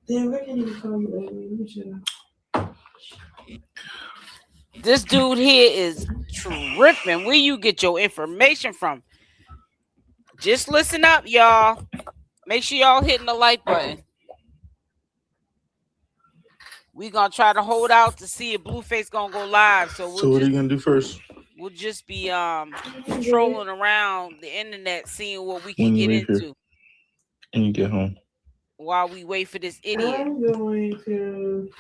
Damn, where can even call you ugly? Let me shut up. This dude here is tripping. Where you get your information from? Just listen up, y'all. Make sure y'all hitting the like button. We gonna try to hold out to see if Blueface gonna go live. So what are you gonna do first? We'll just be trolling around the internet, seeing what we can When you get leave here into and you get home. while we wait for this idiot. I'm going to.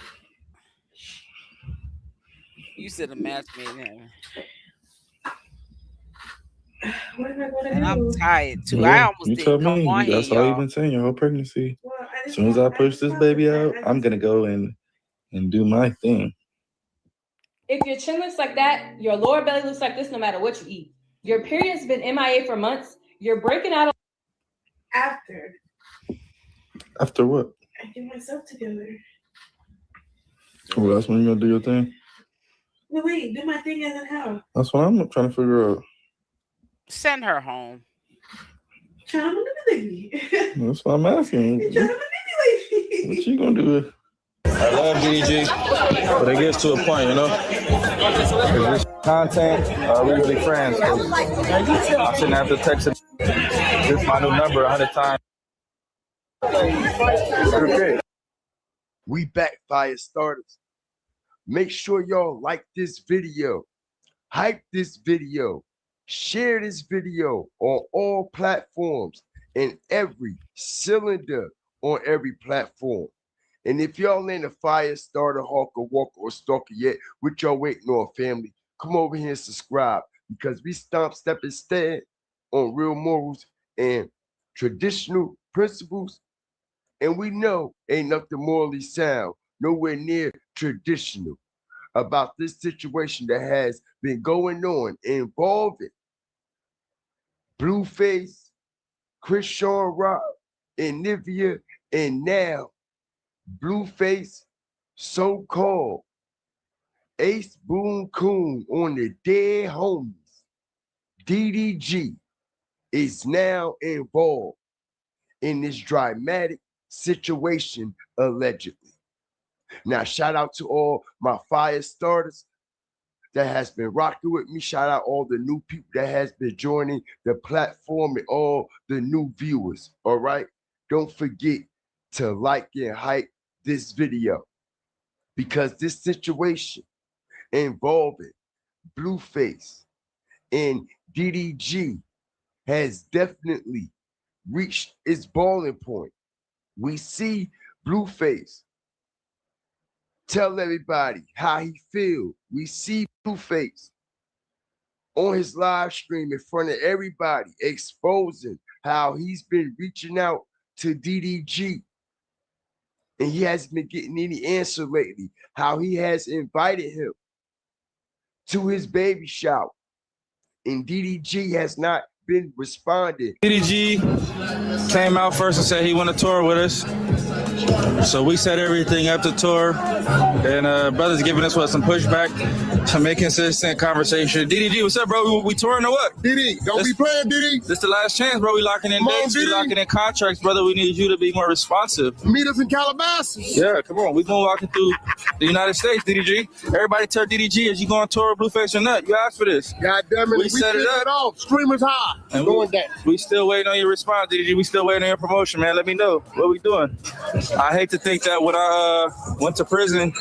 You said a match made in heaven. What am I going to And do? I'm tired too. Yeah, I almost you didn't told come me. on here, That's all you've y'all. been saying your whole pregnancy. Well, As soon as I push this baby out, I'm gonna go and do my thing. If your chin looks like that, your lower belly looks like this no matter what you eat. Your period's been MIA for months. You're breaking out. After After what? I get myself together. Well, that's when you're gonna do your thing. No, wait, do my thing as in how? That's what I'm trying to figure out. Send her home. Trying to manipulate me. That's what I'm asking. You're trying to manipulate me. What you gonna do? I love DDG, but it gets to a point, you know? Is this content? Are we really friends? I shouldn't have to text it. This is my new number 100 times. Okay. We back, fire starters. Make sure y'all like this video, hype this video, share this video on all platforms and every cylinder on every platform. And if y'all ain't a fire starter, hawker, walker, or stalker yet, what y'all waiting on, family? Come over here and subscribe, because we step and stand on real morals and traditional principles. And we know ain't nothing morally sound, nowhere near traditional, about this situation that has been going on involving Blueface, chriseanrock, and Nevaeh, and now Blueface, so-called Ace Boon Coon on the dead homies. DDG is now involved in this dramatic situation, allegedly. Now, shout out to all my fire starters that has been rocking with me. Shout out all the new people that has been joining the platform and all the new viewers, all right? Don't forget to like and hype this video, because this situation involving Blueface and DDG has definitely reached its boiling point. We see Blueface tell everybody how he feels. We see Blueface on his live stream in front of everybody exposing how he's been reaching out to DDG. And he hasn't been getting any answer lately. How he has invited him to his baby shower. And DDG has not been responding. DDG came out first and said he wanted to tour with us. So we set everything up to tour. And brother's giving us some pushback to make consistent conversation. DDG, what's up, bro? We touring or what? DD, don't be playing, DD. This the last chance, bro. We locking in dates. We locking in contracts, brother. We need you to be more responsive. Meet us in Calabasas. Yeah, come on. We gonna walking through the United States, DDG. Everybody tell DDG, is you going to tour Blueface or not? You asked for this. God damn it. We set it up. Off. Streamers high. And going down. We still waiting on your response, DDG. We still waiting on your promotion, man. Let me know what we doing. I hate to think that when I went to prison,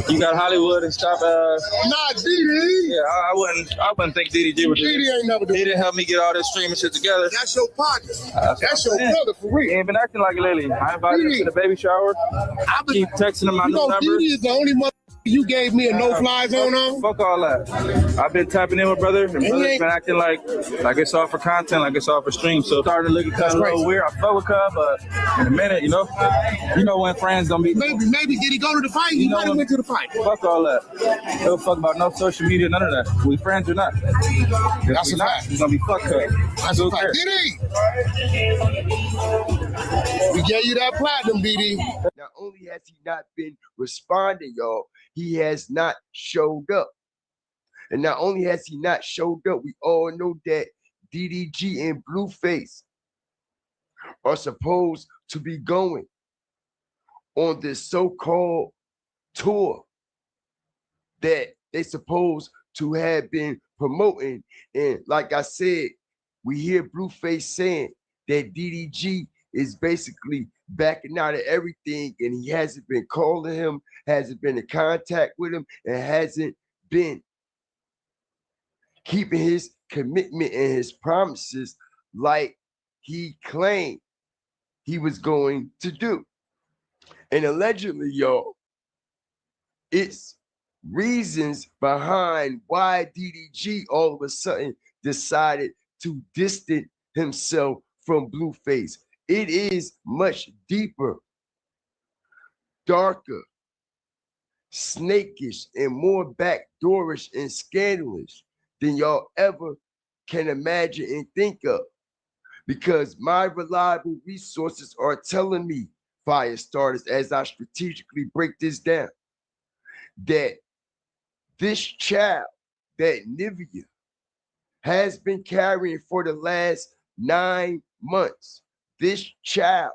you got Hollywood and stuff. Nah, DD. Yeah, I wouldn't think DDG would do it. DD ain't never do it. He didn't help me get all this streaming shit together. That's your partner. That's your brother, for real. He ain't been acting like it lately. I invited him to the baby shower. I keep texting him my new number. DD is the only mother You gave me a no-fly zone on? Fuck all that. I've been tapping in with brother, and brother's been acting like it's all for content, like it's all for stream. So started looking kind of a little weird. I fuck with Cub, but in a minute, you know when friends don't be. Maybe did he go to the fight? He might have went to the fight. Fuck all that. Don't fuck about no social media, none of that. We friends or not. That's a fact. He's gonna be fuck Cub. That's a fact. Did he? We gave you that platinum, BD. Not only has he not been responding, y'all, he has not showed up. And not only has he not showed up, we all know that DDG and Blueface are supposed to be going on this so-called tour that they supposed to have been promoting. And like I said, we hear Blueface saying that DDG is basically backing out of everything, and he hasn't been calling him, hasn't been in contact with him, and hasn't been keeping his commitment and his promises like he claimed he was going to do. And allegedly, y'all, it's reasons behind why DDG all of a sudden decided to distance himself from Blueface. It is much deeper, darker, snakish, and more backdoorish and scandalous than y'all ever can imagine and think of. Because my reliable resources are telling me, fire starters, as I strategically break this down, that this child that Nevaeh has been carrying for the last 9 months, this child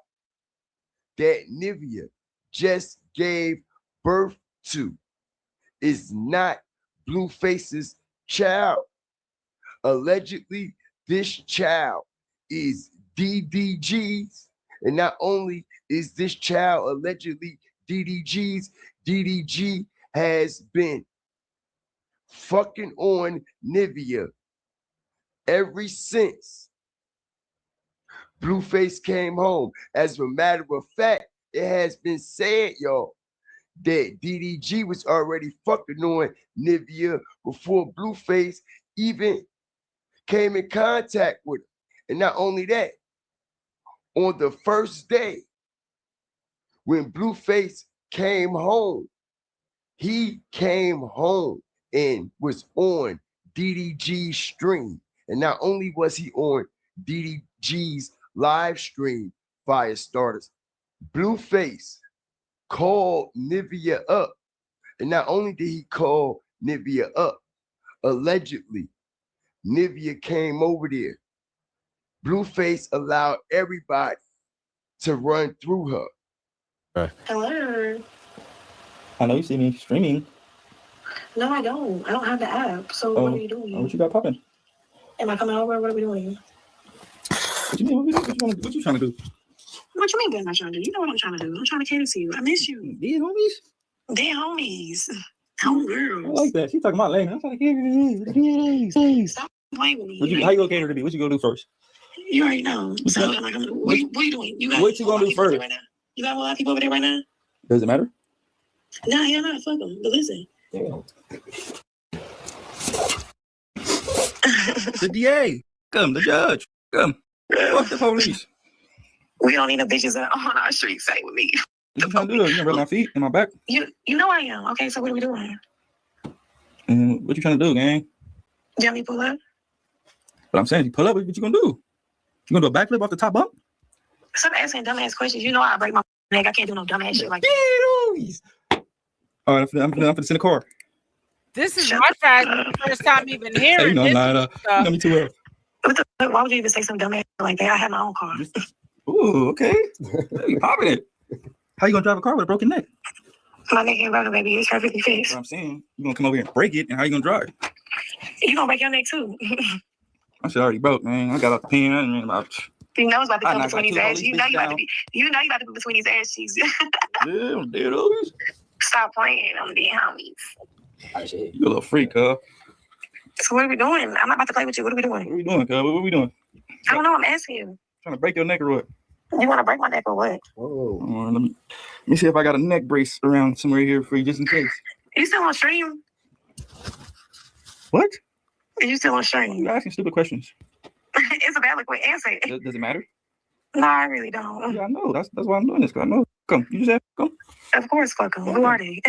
that Nevaeh just gave birth to, is not Blueface's child. Allegedly, this child is DDG's, and not only is this child allegedly DDG's, DDG has been fucking on Nevaeh ever since Blueface came home. As a matter of fact, it has been said, y'all, that DDG was already fucking on Nevaeh before Blueface even came in contact with him. And not only that, on the first day when Blueface came home, he came home and was on DDG's stream. And not only was he on DDG's live stream, fire starters, Blueface called Nevaeh up. And not only did he call Nevaeh up, allegedly, Nevaeh came over there. Blueface allowed everybody to run through her. Hello. I know you see me streaming. No, I don't. I don't have the app. So what are you doing? What you got popping? Am I coming over? What are we doing? What you mean? What you trying to do? What you mean what am I trying to do? You know what I'm trying to do. I'm trying to cater to you. I miss you. These homies? They're homies. Homegirls. I like that. She talking about lame. I'm trying to cater to you. Stop playing with me. How you gonna cater to me? What you gonna do first? You already know. So am I gonna, what are you doing? What you gonna do first? Right now? You got a lot of people over there right now? Does it matter? Nah, hell no. Fuck them. But listen. The DA. Come, the judge. Come. Fuck the police. We don't need no bitches on our street fight with me. What you trying to do? You gonna rub my feet and my back? You know I am. Okay, so what are we doing? What you trying to do, gang? You want me to pull up? But I'm saying, you pull up, what you gonna do? You gonna do a backflip off the top bump? Stop asking dumbass questions. You know I break my neck. I can't do no dumbass shit like that. All right, I'm gonna send a car. This is my first time even hearing you know, this. You know me too well. What the fuck? Why would you even say some dumbass like that? I have my own car. Ooh, okay. You popping it. How you gonna drive a car with a broken neck? My neck ain't broken, baby. It's perfectly fixed. What I'm saying, you gonna come over here and break it, and how you gonna drive? You gonna break your neck too. I shit already broke, man. I got off the pen. I mean, about. You know it's about to come between these ass. You know you about to be. You know you about to be between these ass cheeks. Yeah, I'm dead always. Stop playing. I'm being homies. You a little freak, huh? So what are we doing? I'm not about to play with you. What are we doing? What are we doing, cuz? What are we doing? I don't know. I'm asking you. Trying to break your neck or what? You want to break my neck or what? Whoa. Let me see if I got a neck brace around somewhere here for you, just in case. You still on stream? What? Are you still on stream? You're asking stupid questions. It's a valid question. Answer it. Does it matter? No, I really don't. Yeah, I know. That's why I'm doing this. Cause I know. Come. You just have come. Of course, fuck them. Who are they?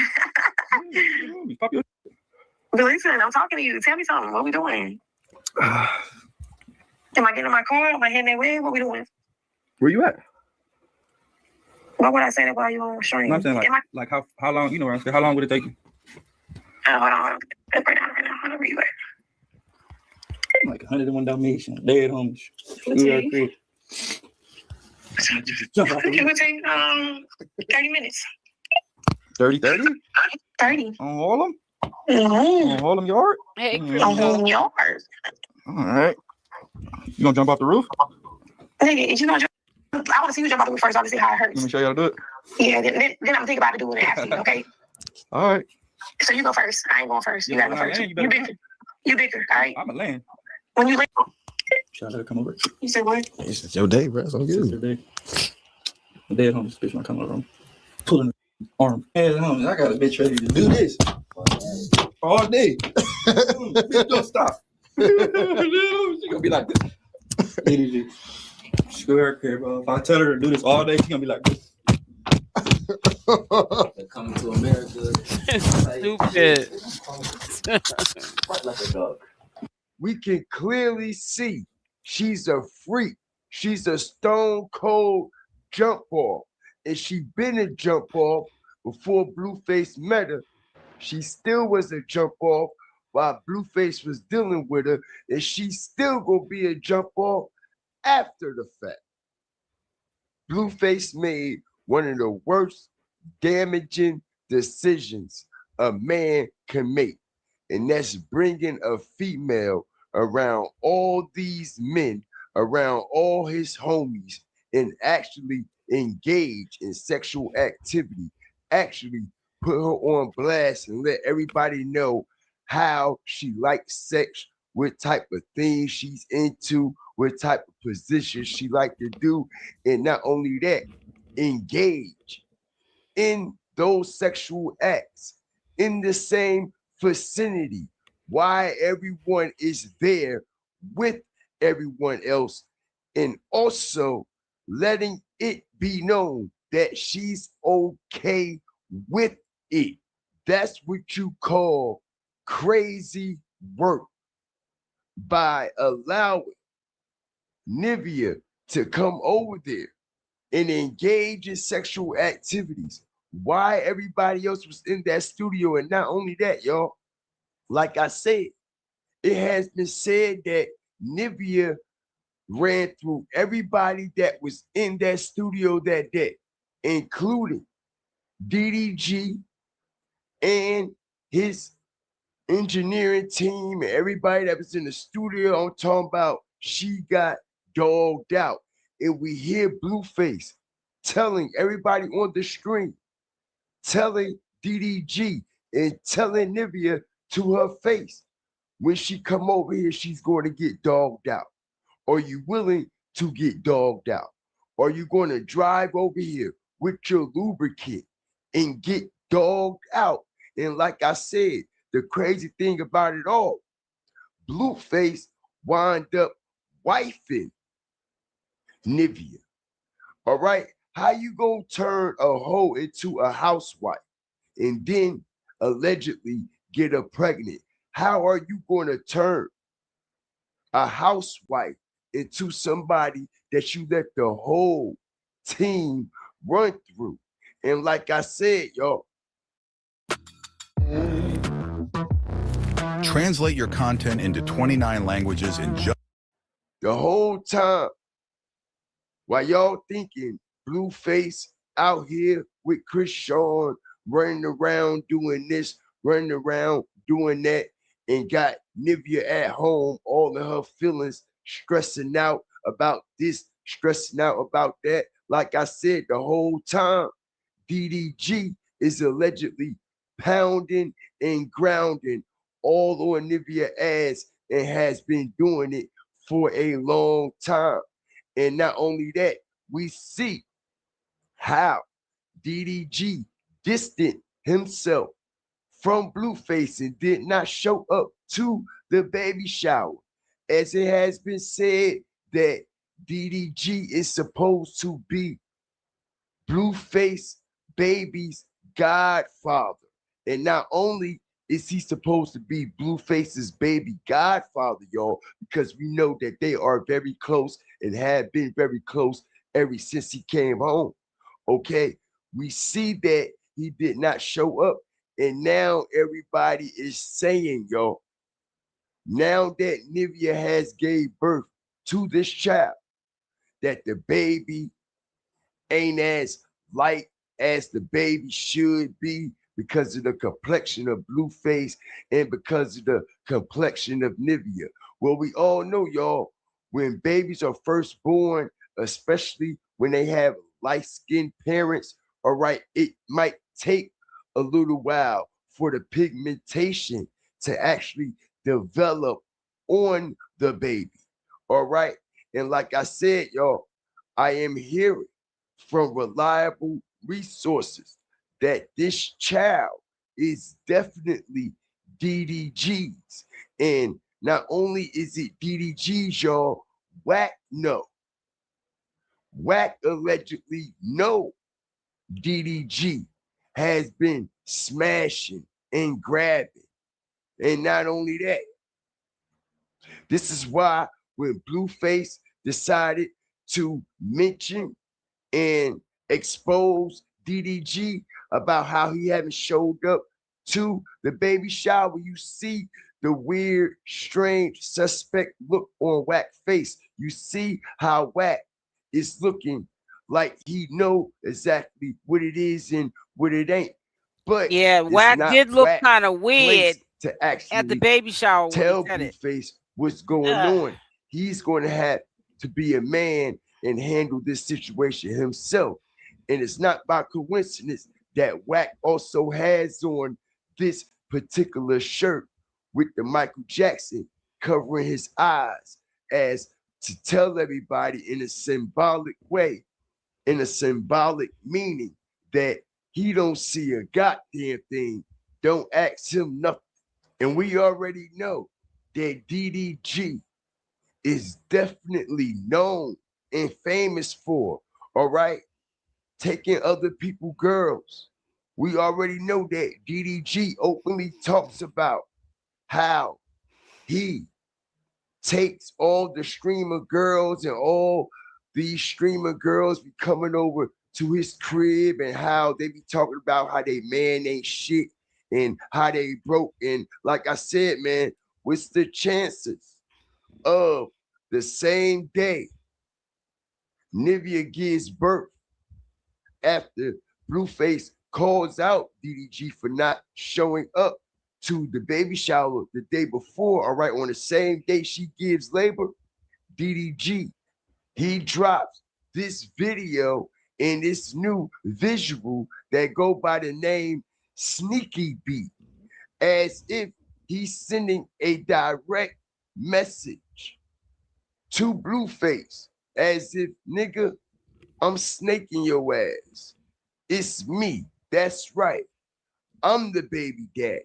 Pop your. But listen, I'm talking to you. Tell me something. What we doing? Am I getting in my car? Am I hitting that way? What we doing? Where you at? Why would I say that while you on stream? No, I'm saying like how long? You know what I'm saying? How long would it take you? Hold on. Right now. Hold on. Where you at? Like 101 Dalmatians, dead homies. It would take 30 minutes. 30? 30. On Harlem? Mm-hmm. On Harlem Yard? Hey, On Harlem Yard. All right. You gonna jump off the roof? Nigga, you gonna jump? I want to see you jump off the roof first. I want to see how it hurts. Let me show you how to do it. Yeah, then I'm thinking about doing it after you, okay? All right. So you go first. I ain't going first. You gotta go first. Land, You bigger. You bigger, all right? I'm a land. When you land. Should I let her come over? You said what? It's your day, bro. It's all good. It's your day. The dead homies bitch wanna come over. I'm pulling the arm. Hey, homies, I got a bitch ready to do this all day. Bitch, don't stop. She gonna be like this. Screw her crib, bro. If I tell her to do this all day, she gonna be like this. Coming to America. Stupid. Fight like a dog. We can clearly see she's a freak. She's a stone cold jump off. And she been a jump off before Blueface met her. She still was a jump off while Blueface was dealing with her. And she still gonna be a jump off after the fact. Blueface made one of the worst damaging decisions a man can make. And that's bringing a female around all these men, around all his homies, and actually engage in sexual activity, actually put her on blast and let everybody know how she likes sex, what type of things she's into, what type of positions she like to do, and not only that, engage in those sexual acts in the same vicinity. Why everyone is there with everyone else, and also letting it be known that she's okay with it. That's what you call crazy work. By allowing Nevaeh to come over there and engage in sexual activities, why everybody else was in that studio. And not only that, y'all, like I said, it has been said that Nevaeh ran through everybody that was in that studio that day, including DDG and his engineering team and everybody that was in the studio. I'm talking about she got dogged out. And we hear Blueface telling everybody on the screen, telling DDG and telling Nevaeh to her face, when she come over here, she's going to get dogged out. Are you willing to get dogged out? Are you going to drive over here with your lubricant and get dogged out? And like I said, the crazy thing about it all, Blueface wind up wifing Nevaeh. All right? How you gonna turn a hoe into a housewife and then allegedly get her pregnant? How are you gonna turn a housewife into somebody that you let the whole team run through? And like I said, y'all, translate your content into 29 languages in just the whole time while y'all thinking Blueface out here with Chrisean running around doing this, running around doing that, and got Nevaeh at home, all of her feelings, stressing out about this, stressing out about that. Like I said, the whole time, DDG is allegedly pounding and grounding all on Nevaeh ass and has been doing it for a long time. And not only that, we see how DDG distanced himself from Blueface and did not show up to the baby shower. As it has been said that DDG is supposed to be Blueface baby's godfather. And not only is he supposed to be Blueface's baby godfather, y'all, because we know that they are very close and have been very close ever since he came home. Okay, we see that he did not show up, and now everybody is saying, y'all, now that Nevaeh has gave birth to this child, that the baby ain't as light as the baby should be because of the complexion of Blueface and because of the complexion of Nevaeh. Well, we all know, y'all, when babies are first born, especially when they have light-skinned parents, all right, it might take a little while for the pigmentation to actually develop on the baby, all right? And like I said, y'all, I am hearing from reliable resources that this child is definitely DDG's. And not only is it DDG's, y'all, Wack no. Wack allegedly know DDG has been smashing and grabbing. And not only that, this is why when Blueface decided to mention and expose DDG about how he haven't showed up to the baby shower, you see the weird, strange, suspect look on Wack's face. You see how Wack is looking like he know exactly what it is and what it ain't. But yeah, Wack did look kind of weird to actually at the baby shower. Tell Blueface what's going on. He's going to have to be a man and handle this situation himself. And it's not by coincidence that Wack also has on this particular shirt with the Michael Jackson covering his eyes as to tell everybody in a symbolic way, in a symbolic meaning that he don't see a goddamn thing. Don't ask him nothing. And we already know that DDG is definitely known and famous for, all right, taking other people's girls. We already know that DDG openly talks about how he takes all the streamer girls and all these streamer girls be coming over to his crib and how they be talking about how they man ain't shit and how they broke. And like I said, man, what's the chances of the same day Nevaeh gives birth after Blueface calls out DDG for not showing up to the baby shower the day before, all right, on the same day she gives labor, DDG, he drops this video and this new visual that go by the name Sneaky Beat, as if he's sending a direct message to Blueface, as if, nigga, I'm snaking your ass. It's me. That's right. I'm the baby daddy.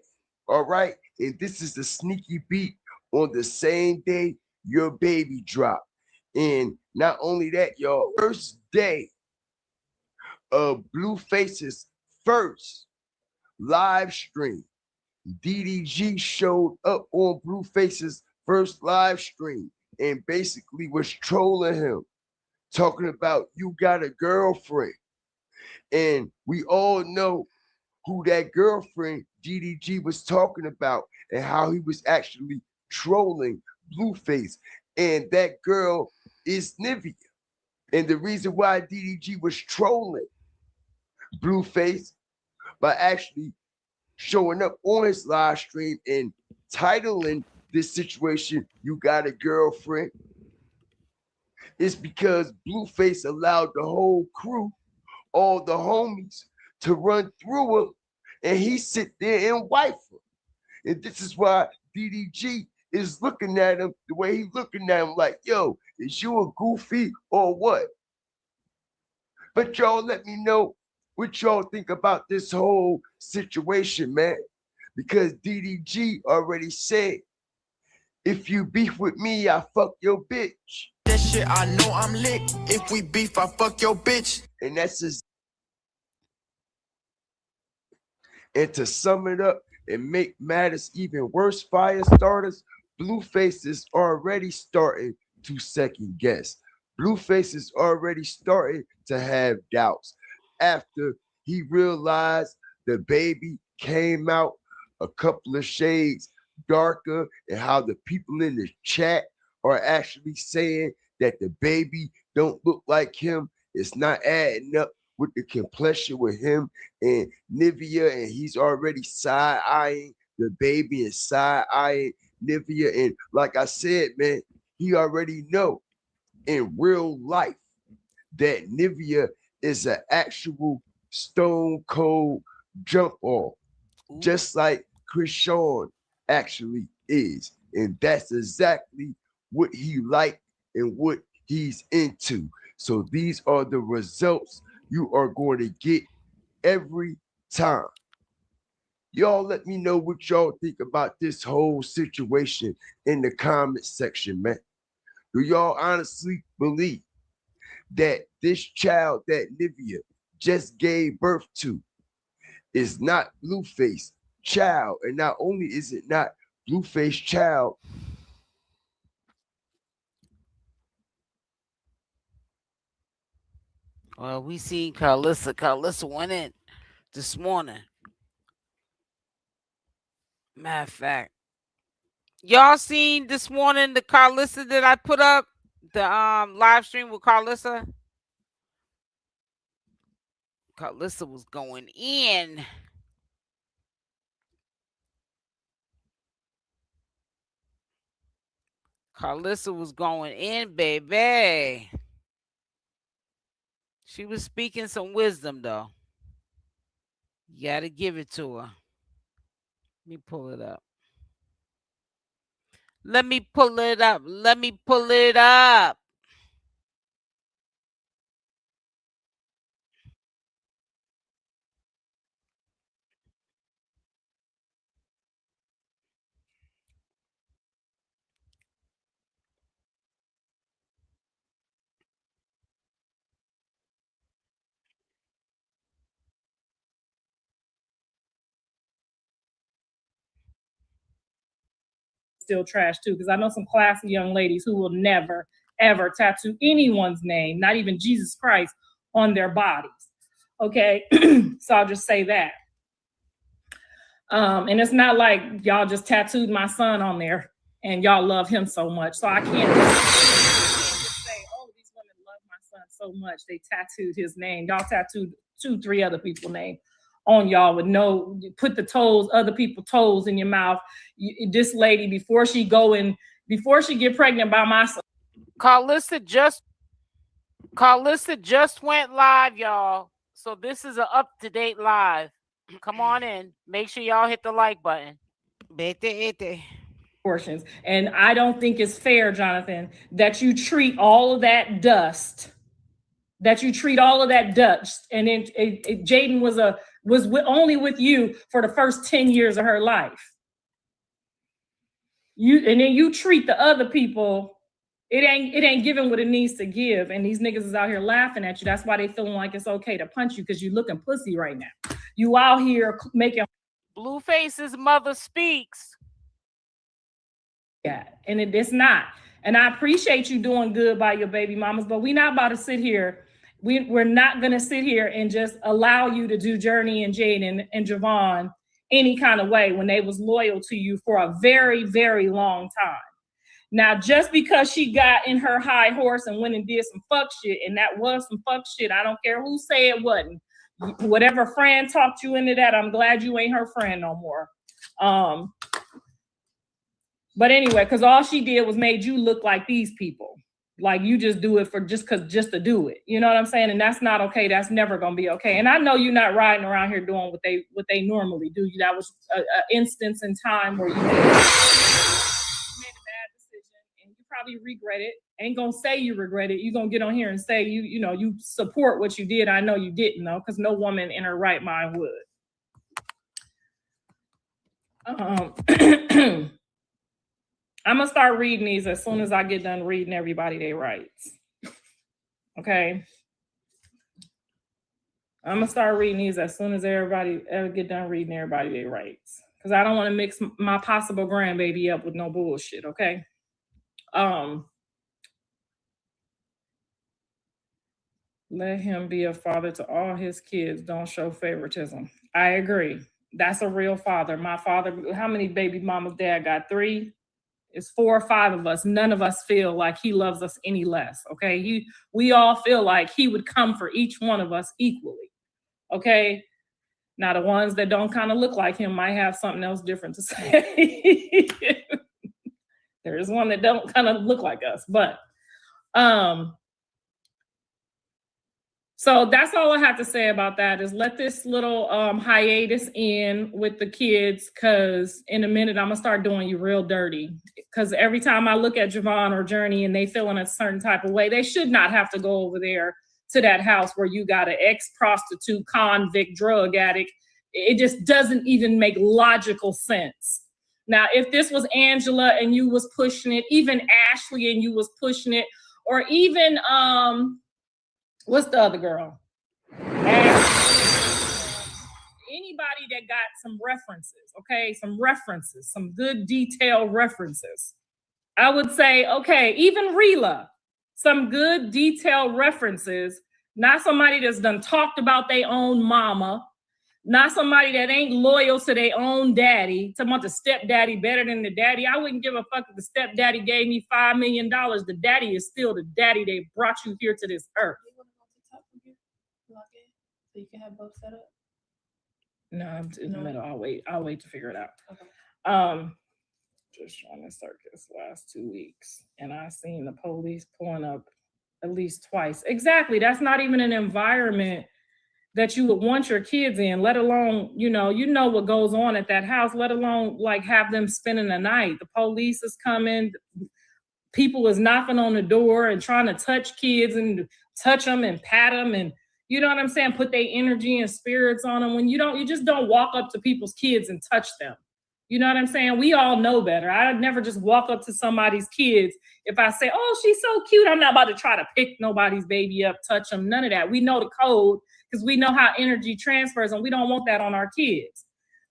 All right. And this is the Sneaky Beat on the same day your baby dropped. And not only that, y'all, first day of Blueface's first live stream, DDG showed up on Blueface's first live stream and basically was trolling him, talking about you got a girlfriend. And we all know who that girlfriend DDG was talking about and how he was actually trolling Blueface. And that girl is Nevaeh. And the reason why DDG was trolling Blueface by actually showing up on his live stream and titling this situation, "You Got a Girlfriend," is because Blueface allowed the whole crew, all the homies, to run through him, and he sit there and wife her. And this is why DDG is looking at him the way he's looking at him, like, yo, is you a goofy or what? But y'all let me know what y'all think about this whole situation, man. because DDG already said, if you beef with me, I fuck your bitch. That shit, I know I'm lit. If we beef, I fuck your bitch. And that's just. And to sum it up and make matters even worse, fire starters, Blueface is already starting to second guess. Blueface is already starting to have doubts after he realized the baby came out a couple of shades darker, and how the people in the chat are actually saying that the baby don't look like him. It's not adding up with the complexion with him and Nevaeh, and he's already side-eyeing the baby and side-eyeing Nevaeh. And like I said, man, he already know in real life that Nevaeh is an actual stone cold jump off, just like Chrisean actually is. And that's exactly what he like and what he's into. So these are the results you are going to get every time. Y'all let me know what y'all think about this whole situation in the comment section, man. Do y'all honestly believe that this child that Nevaeh just gave birth to is not Blueface child? And not only is it not Blueface child, well, we seen Karlissa. Karlissa went in this morning. Matter of fact, y'all seen this morning the Karlissa that I put up, the live stream with Karlissa? Karlissa was going in. Karlissa was going in, baby. She was speaking some wisdom, though. You got to give it to her. Let me pull it up. Let me pull it up. Let me pull it up. Still trash too, because I know some classy young ladies who will never ever tattoo anyone's name, not even Jesus Christ, on their bodies. Okay, so I'll just say that. And it's not like y'all just tattooed my son on there and y'all love him so much. So I can't just say, oh, these women love my son so much they tattooed his name. Y'all tattooed 2-3 other people's name on y'all with no, put the toes, other people's toes in your mouth. This lady, before she get pregnant by my son. Karlissa just went live, y'all. So this is an up-to-date live. Come on in. Make sure y'all hit the like button. Portions. And I don't think it's fair, Jonathan, that you treat all of that dust. And then Jaden was only with you for the first 10 years of her life. And then you treat the other people. It ain't giving what it needs to give. And these niggas is out here laughing at you. That's why they feeling like it's okay to punch you, because you looking pussy right now. You out here making Blueface's mother speaks. Yeah, and it's not. And I appreciate you doing good by your baby mamas, but we're not about to sit here. We're not gonna sit here and just allow you to do Journey and Jaden and Javon any kind of way when they was loyal to you for a very, very long time. Now, just because she got in her high horse and went and did some fuck shit, and that was some fuck shit, I don't care who say it wasn't. Whatever friend talked you into that, I'm glad you ain't her friend no more. But anyway, because all she did was made you look like these people. Like you just do it for just to do it. You know what I'm saying? And that's not okay. That's never gonna be okay. And I know you're not riding around here doing what they normally do. That was an instance in time where you made a bad decision and you probably regret it. Ain't gonna say you regret it. You're gonna get on here and say you support what you did. I know you didn't though, because no woman in her right mind would. I'm gonna start reading these as soon as I get done reading everybody their rights. Okay. I'm gonna start reading these as soon as everybody get done reading everybody their rights. Because I don't want to mix my possible grandbaby up with no bullshit, okay? Let him be a father to all his kids. Don't show favoritism. I agree. That's a real father. My father, how many baby mamas dad got? 3? It's 4 or 5 of us. None of us feel like he loves us any less, okay? We all feel like he would come for each one of us equally, okay? Now, the ones that don't kind of look like him might have something else different to say. There is one that don't kind of look like us, but so that's all I have to say about that is let this little hiatus in with the kids, because in a minute I'm gonna start doing you real dirty. Because every time I look at Javon or Journey and they feel in a certain type of way, they should not have to go over there to that house where you got an ex-prostitute, convict, drug addict. It just doesn't even make logical sense. Now, if this was Angela and you was pushing it, even Ashley and you was pushing it, or even what's the other girl? Anybody that got some references, okay? Some references, some good detailed references. I would say, okay, even rela, some good detailed references, not somebody that's done talked about their own mama, not somebody that ain't loyal to their own daddy, talking about the stepdaddy better than the daddy. I wouldn't give a fuck if the stepdaddy gave me $5 million. The daddy is still the daddy that brought you here to this earth. So you can have both set up? No, I'm in the middle. I'll wait to figure it out. Okay. Just trying to Circus last 2 weeks, and I seen the police pulling up at least twice. Exactly. That's not even an environment that you would want your kids in, let alone, you know what goes on at that house, let alone like have them spending the night. The police is coming, people is knocking on the door and trying to touch kids and touch them and pat them and, you know what I'm saying, put their energy and spirits on them. When you just don't walk up to people's kids and touch them. You know what I'm saying? We all know better. I'd never just walk up to somebody's kids. If I say, oh, she's so cute, I'm not about to try to pick nobody's baby up, touch them, none of that. We know the code because we know how energy transfers, and we don't want that on our kids.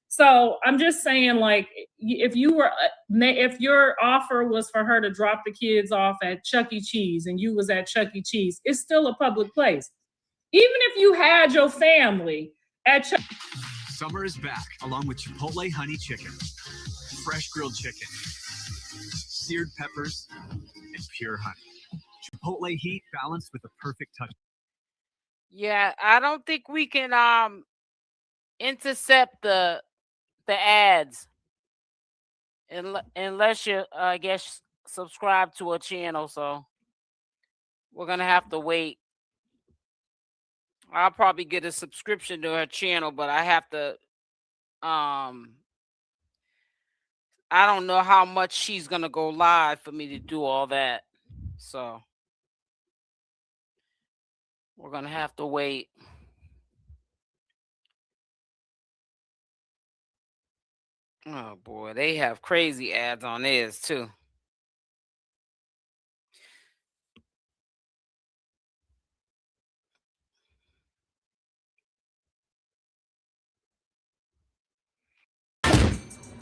So I'm just saying, like, if your offer was for her to drop the kids off at Chuck E. Cheese and you was at Chuck E. Cheese, it's still a public place. Even if you had your family at Chuck. Summer is back, along with Chipotle honey chicken, fresh grilled chicken, seared peppers, and pure honey. Chipotle heat balanced with a perfect touch. Yeah, I don't think we can intercept the ads unless you I guess subscribe to a channel. So we're gonna have to wait. I'll probably get a subscription to her channel, but I have to I don't know how much she's gonna go live for me to do all that. So we're gonna have to wait. Oh boy, they have crazy ads on theirs too.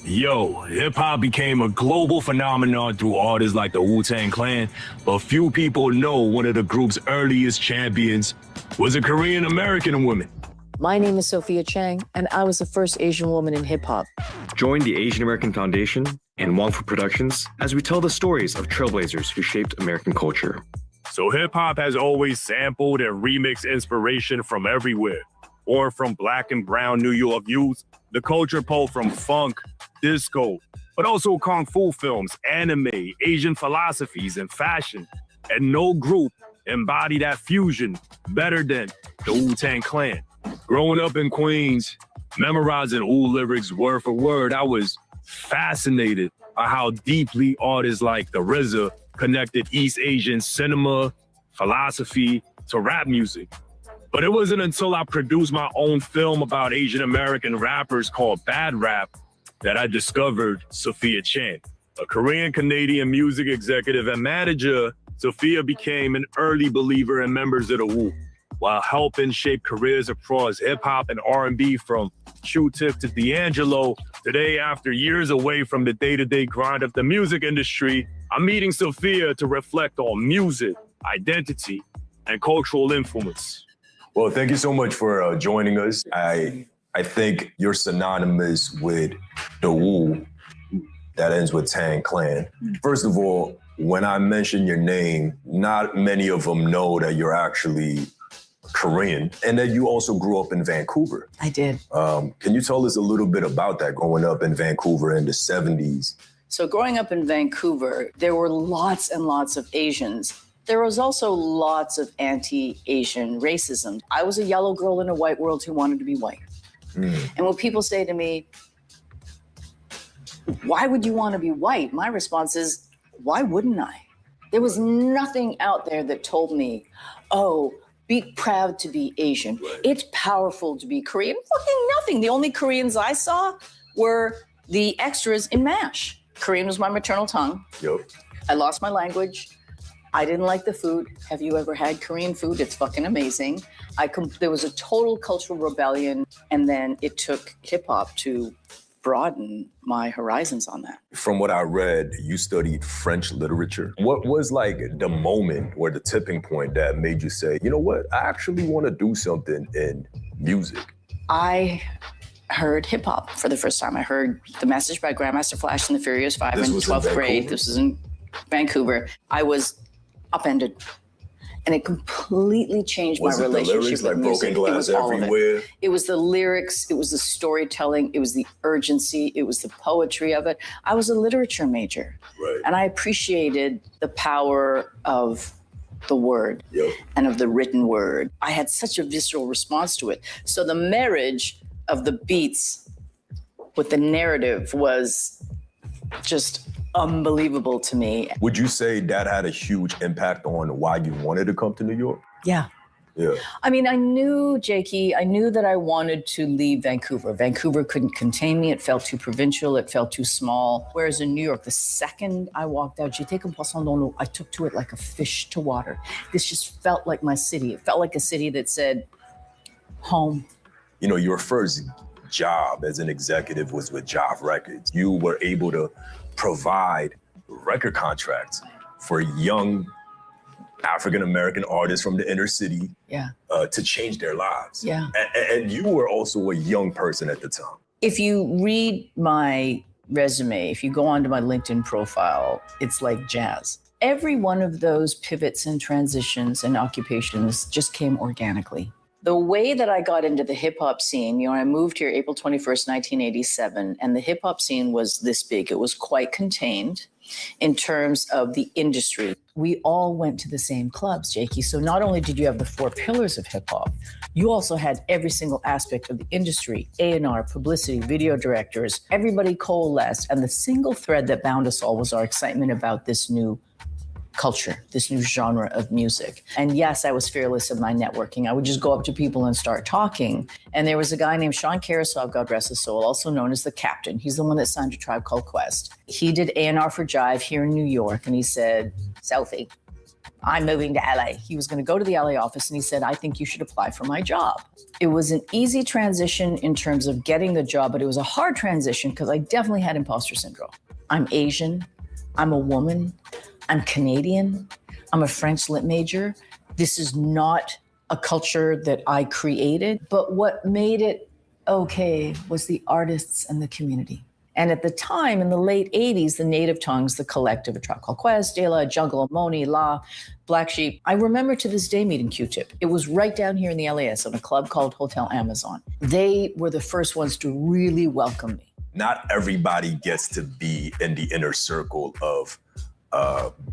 Yo, hip-hop became a global phenomenon through artists like the Wu-Tang Clan, but few people know one of the group's earliest champions was a Korean American woman. My name is Sophia Chang, and I was the first Asian woman in hip-hop. Join the Asian American Foundation and Wongfu Productions as we tell the stories of trailblazers who shaped American culture. So hip-hop has always sampled and remixed inspiration from everywhere, or from Black and brown New York youth. The culture pulled from funk, disco, but also kung fu films, anime, Asian philosophies, and fashion. And no group embodied that fusion better than the Wu-Tang Clan. Growing up in Queens, memorizing Wu lyrics word for word, I was fascinated by how deeply artists like the RZA connected East Asian cinema, philosophy to rap music. But it wasn't until I produced my own film about Asian American rappers called Bad Rap that I discovered Sophia Chang. A Korean-Canadian music executive and manager, Sophia became an early believer in members of the Wu, while helping shape careers across hip-hop and R&B from Q-Tip to D'Angelo. Today, after years away from the day-to-day grind of the music industry, I'm meeting Sophia to reflect on music, identity, and cultural influence. Well, thank you so much for joining us. I think you're synonymous with the Wu that ends with Tang Clan. First of all, when I mention your name, not many of them know that you're actually Korean and that you also grew up in Vancouver. I did. Can you tell us a little bit about that, growing up in Vancouver in the 70s? So growing up in Vancouver, there were lots and lots of Asians. There was also lots of anti-Asian racism. I was a yellow girl in a white world who wanted to be white. And when people say to me, why would you want to be white? My response is, why wouldn't I? There was nothing out there that told me, oh, be proud to be Asian. It's powerful to be Korean. Fucking nothing. The only Koreans I saw were the extras in MASH. Korean was my maternal tongue. Yep. I lost my language. I didn't like the food. Have you ever had Korean food? It's fucking amazing. There was a total cultural rebellion, and then it took hip hop to broaden my horizons on that. From what I read, you studied French literature. What was like the moment or the tipping point that made you say, you know what, I actually want to do something in music? I heard hip hop for the first time. I heard The Message by Grandmaster Flash and the Furious Five in 12th grade. This was in Vancouver. I was upended. And it completely changed my relationship with music. It was all of it. It was the lyrics, it was the storytelling, it was the urgency, it was the poetry of it. I was a literature major. And I appreciated the power of the word and of the written word. I had such a visceral response to it. So the marriage of the beats with the narrative was just unbelievable to me. Would you say that had a huge impact on why you wanted to come to New York? Yeah. Yeah. I mean, I knew, Jakey, that I wanted to leave Vancouver. Vancouver couldn't contain me. It felt too provincial. It felt too small. Whereas in New York, the second I walked out, j'étais comme poisson dans l'eau. I took to it like a fish to water. This just felt like my city. It felt like a city that said, home. You know, your first job as an executive was with Jive Records. You were able to provide record contracts for young African-American artists from the inner city to change their lives. Yeah. And you were also a young person at the time. If you read my resume, if you go onto my LinkedIn profile, it's like jazz. Every one of those pivots and transitions and occupations just came organically. The way that I got into the hip hop scene, I moved here April 21st, 1987, and the hip hop scene was this big. It was quite contained in terms of the industry. We all went to the same clubs, Jakey. So not only did you have the four pillars of hip hop, you also had every single aspect of the industry, A&R, publicity, video directors, everybody coalesced. And the single thread that bound us all was our excitement about this new culture, this new genre of music. And yes, I was fearless in my networking. I would just go up to people and start talking. And there was a guy named 𝗪𝗪𝗧, God rest his soul, also known as the Captain. He's the one that signed a Tribe Called Quest. He did A&R for Jive here in New York. And he said, Sophie, I'm moving to LA. He was going to go to the LA office and he said, I think you should apply for my job. It was an easy transition in terms of getting the job, but it was a hard transition because I definitely had imposter syndrome. I'm Asian. I'm a woman. I'm Canadian. I'm a French lit major. This is not a culture that I created, but what made it okay was the artists and the community. And at the time, in the late 80s, the Native Tongues, the collective, A Tribe Called Quest, De La, Jungle, Moni, La, Black Sheep. I remember to this day meeting Q-Tip. It was right down here in the LAS on a club called Hotel Amazon. They were the first ones to really welcome me. Not everybody gets to be in the inner circle of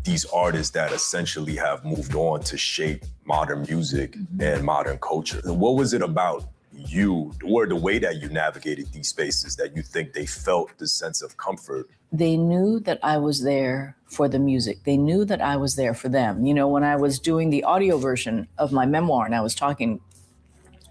these artists that essentially have moved on to shape modern music and modern culture. What was it about you, or the way that you navigated these spaces, that you think they felt this sense of comfort? They knew that I was there for the music. They knew that I was there for them. When I was doing the audio version of my memoir and I was talking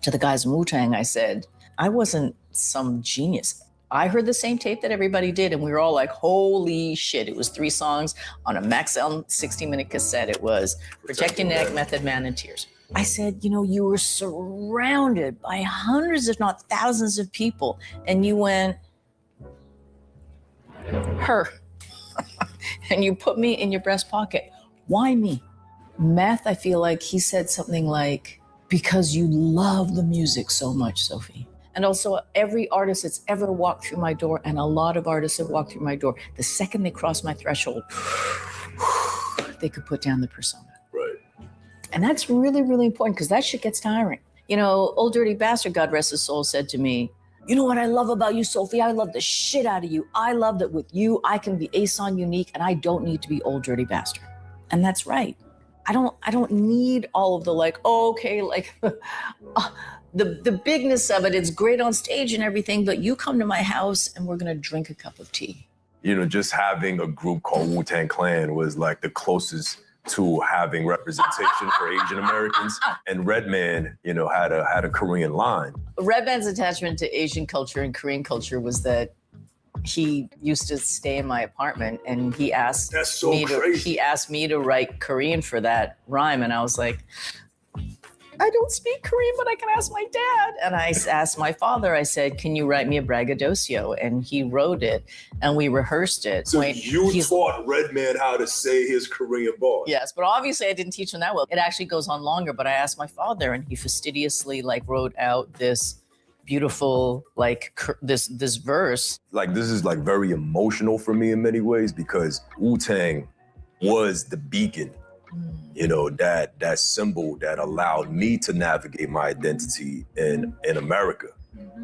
to the guys in Wu-Tang, I said, I wasn't some genius. I heard the same tape that everybody did, and we were all like, holy shit. It was 3 songs on a Maxell 60-minute cassette. It was Protect Your Neck, Method Man, and Tears. I said, you know, you were surrounded by hundreds, if not thousands of people, and you went, her. And you put me in your breast pocket. Why me? Meth, I feel like he said something like, because you love the music so much, Sophie. And also every artist that's ever walked through my door, and a lot of artists have walked through my door, the second they cross my threshold, they could put down the persona. Right. And that's really, really important because that shit gets tiring. You know, Old Dirty Bastard, God rest his soul, said to me, you know what I love about you, Sophie? I love the shit out of you. I love that with you, I can be Ason unique and I don't need to be Old Dirty Bastard. And that's right. I don't need all of the like, oh, okay, like the bigness of it. It's great on stage and everything, but you come to my house and we're gonna drink a cup of tea. You know, just having a group called Wu-Tang Clan was like the closest to having representation for Asian Americans. And Redman, you know, had a Korean line. Redman's attachment to Asian culture and Korean culture was that he used to stay in my apartment and he asked me to write Korean for that rhyme. And I was like, I don't speak Korean, but I can ask my dad. And I asked my father, I said, can you write me a braggadocio? And he wrote it and we rehearsed it. So you taught Redman how to say his Korean bars? Yes, but obviously I didn't teach him that well. It actually goes on longer, but I asked my father and he fastidiously like wrote out this beautiful, like this verse. Like this is like very emotional for me in many ways because Wu-Tang was the beacon. You know, that symbol that allowed me to navigate my identity in America,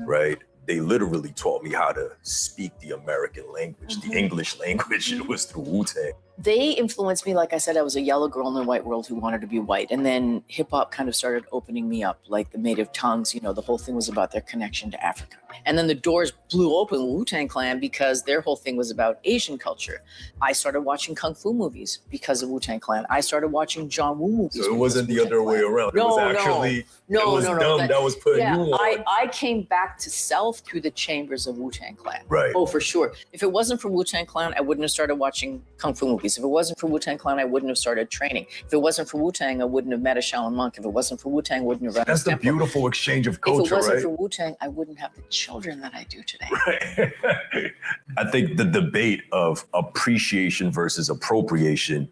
right? They literally taught me how to speak the American language, the English language. It was through Wu-Tang. They influenced me. Like I said, I was a yellow girl in a white world who wanted to be white. And then hip hop kind of started opening me up, like the native tongues, you know, the whole thing was about their connection to Africa. And then the doors blew open with Wu-Tang Clan because their whole thing was about Asian culture. I started watching Kung Fu movies because of Wu-Tang Clan. I started watching John Woo movies. So it wasn't the other way around. It was actually, no. That was putting you on. I came back to self through the chambers of Wu-Tang Clan. Right. Oh, for sure. If it wasn't for Wu-Tang Clan, I wouldn't have started watching Kung Fu movies. If it wasn't for Wu-Tang Clan, I wouldn't have started training. If it wasn't for Wu-Tang, I wouldn't have met a Shaolin monk. If it wasn't for Wu-Tang, I wouldn't have run That's the beautiful exchange of culture, right? If it wasn't for Wu-Tang, I wouldn't have the children that I do today. Right. I think the debate of appreciation versus appropriation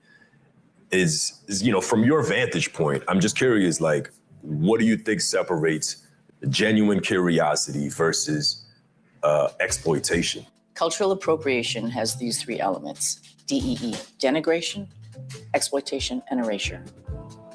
is, you know, from your vantage point, I'm just curious, like, what do you think separates genuine curiosity versus exploitation? Cultural appropriation has these 3 elements. DEE, denigration, exploitation, and erasure.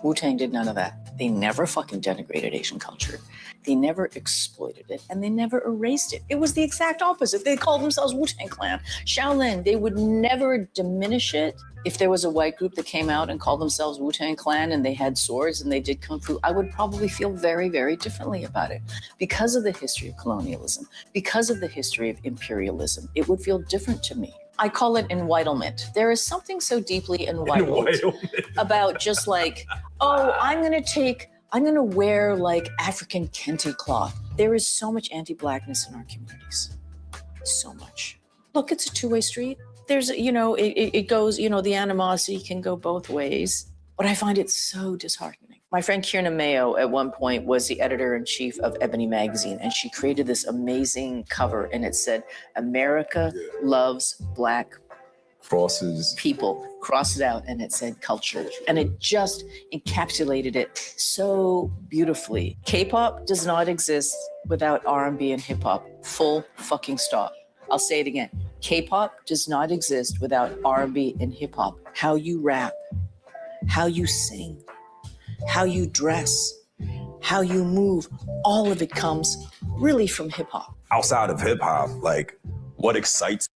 Wu-Tang did none of that. They never fucking denigrated Asian culture. They never exploited it, and they never erased it. It was the exact opposite. They called themselves Wu-Tang Clan, Shaolin. They would never diminish it. If there was a white group that came out and called themselves Wu-Tang Clan and they had swords and they did Kung Fu, I would probably feel very, very differently about it. Because of the history of colonialism, because of the history of imperialism, it would feel different to me. I call it enwhitelement. There is something so deeply enwhiteled about just like, oh, I'm gonna wear like African kente cloth. There is so much anti-Blackness in our communities, so much. Look, it's a 2-way street. There's, you know, it goes, you know, the animosity can go both ways, but I find it so disheartening. My friend Kierna Mayo at one point was the editor-in-chief of Ebony magazine, and she created this amazing cover, and it said, America loves Black crosses people, cross it out, and it said culture. And it just encapsulated it so beautifully. K-pop does not exist without R&B and hip-hop. Full fucking stop. I'll say it again. K-pop does not exist without R&B and hip-hop. How you rap, how you sing, how you dress, how you move, all of it comes really from hip-hop. Outside of hip-hop, like, what excites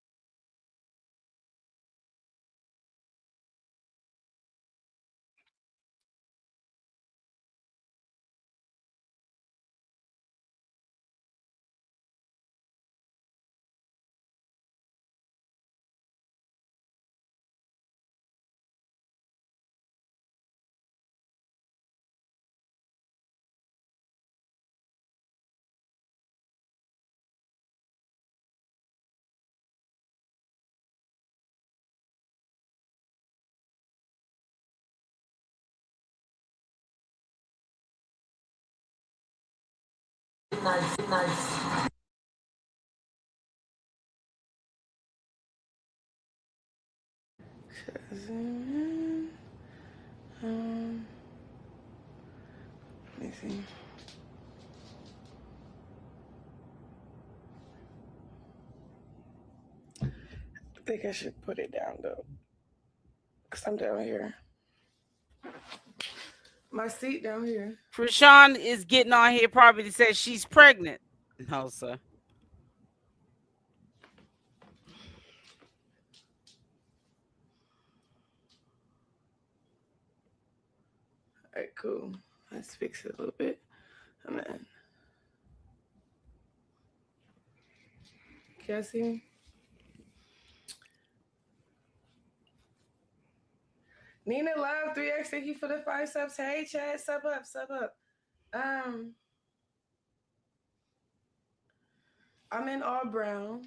Let me see. I think I should put it down though, because I'm down here. My seat down here. Chrisean is getting on here probably to say she's pregnant. No, sir. All right, cool. Let's fix it a little bit. And then, can I see me? Nina Love 3X, thank you for the 5 subs. Hey, Chad, sub up, sub up. I'm in all brown.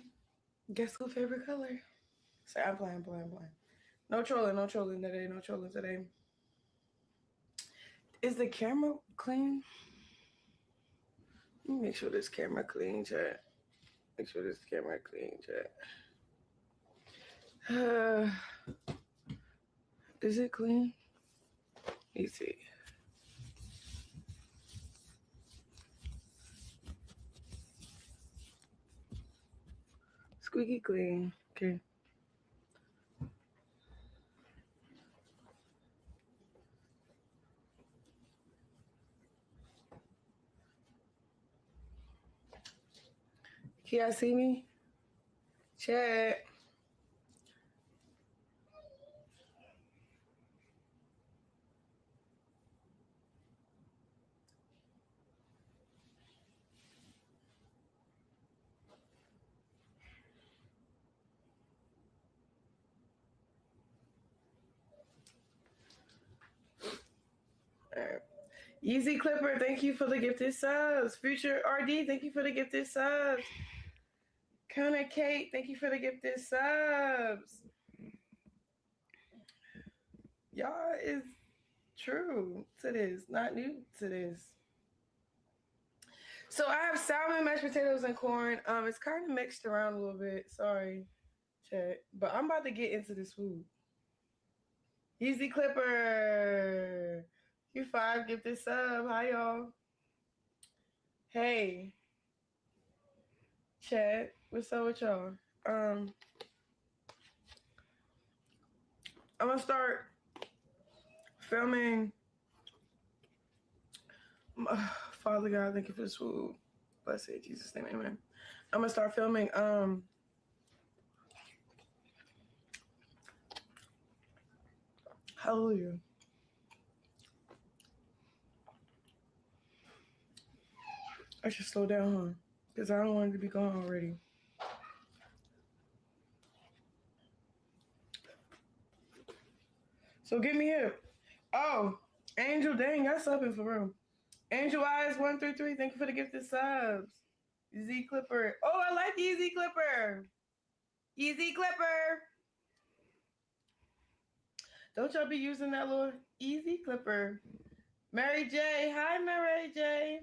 Guess who favorite color? Say, I'm playing. No trolling today. Is the camera clean? Let me make sure this camera clean, chat. Is it clean? Let me see. Squeaky clean. Okay. Can y'all see me? Chat. All right. Yeezy Clipper, thank you for the gifted subs. Future RD, thank you for the gifted subs. Kona Kate, thank you for the gifted subs. Y'all is true to this, not new to this. So I have salmon, mashed potatoes, and corn. It's kind of mixed around a little bit. Sorry, chat. But I'm about to get into this food. Yeezy Clipper. Q5, gifted sub. Hi, y'all. Hey. Chat. What's up with y'all? I'm gonna start filming. Father God, thank you for this food. Blessed in Jesus' name, amen. I'm gonna start filming hallelujah. I should slow down, huh? Because I don't want it to be gone already. So get me here. Oh, Angel, dang, y'all subbing for real. Angel Eyes 133, thank you for the gifted subs. Z Clipper. Oh, I like Easy Clipper. Easy Clipper. Don't y'all be using that little Easy Clipper. Mary J. Hi, Mary J.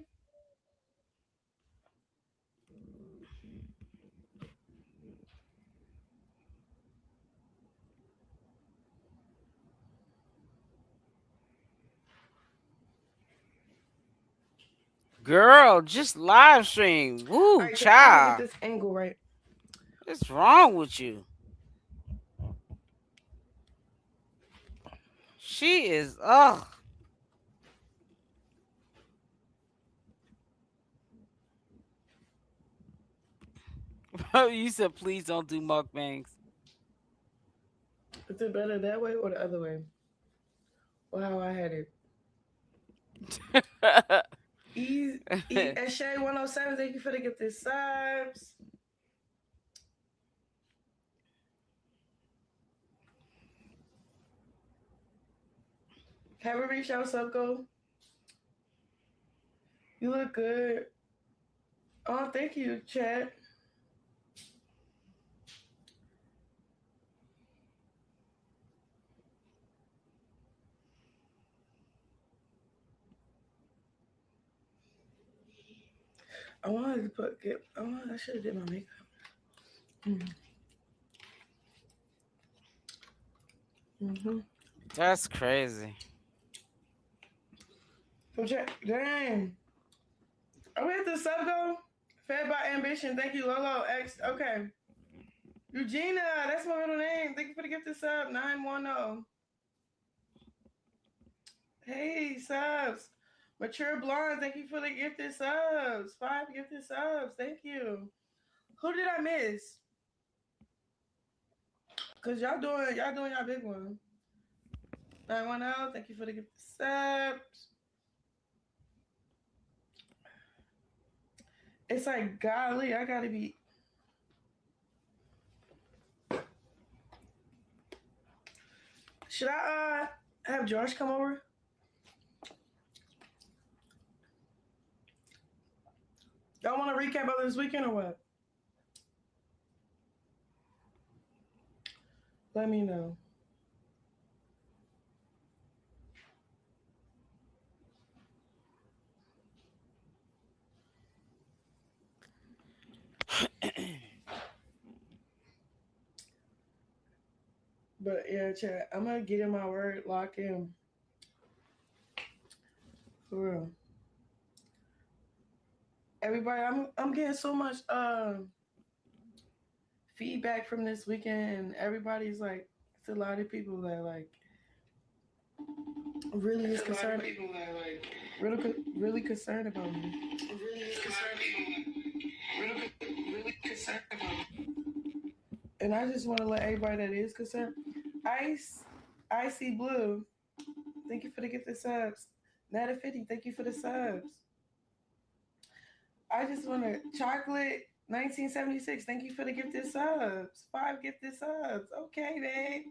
Girl, just live stream. Woo, right, child. get this angle right. What's wrong with you? She is, ugh. You said please don't do mukbangs. Is it better that way or the other way? Or how I had it? Shay 107, thank you for the gifted subs. Have a reach out, sub go. You look good. Oh, thank you, chat. I wanted to I should have did my makeup. That's crazy. Dang. Are we at the sub go? Fed by Ambition. Thank you, Lolo X. Okay. Eugenia, that's my middle name. Thank you for the gift of sub 910. Hey, subs. Mature Blonde, thank you for the gifted subs. 5 gifted subs. Thank you. Who did I miss? Cause y'all doing y'all big one. 910, thank you for the gifted subs. It's like, golly, I gotta be. Should I have Josh come over? Y'all want to recap of this weekend or what? Let me know. But yeah, chat, I'm gonna get in my word, lock in. For real. Everybody, I'm getting so much feedback from this weekend, and everybody's like, it's a lot of people that like really is concerned. Really concerned about me. Really concerned about me. And I just want to let everybody that is concerned. Icy Blue, thank you for the gifted subs. Netta 50, thank you for the subs. I just want to chocolate 1976. Thank you for the gifted subs. 5 gifted subs. Okay, babe.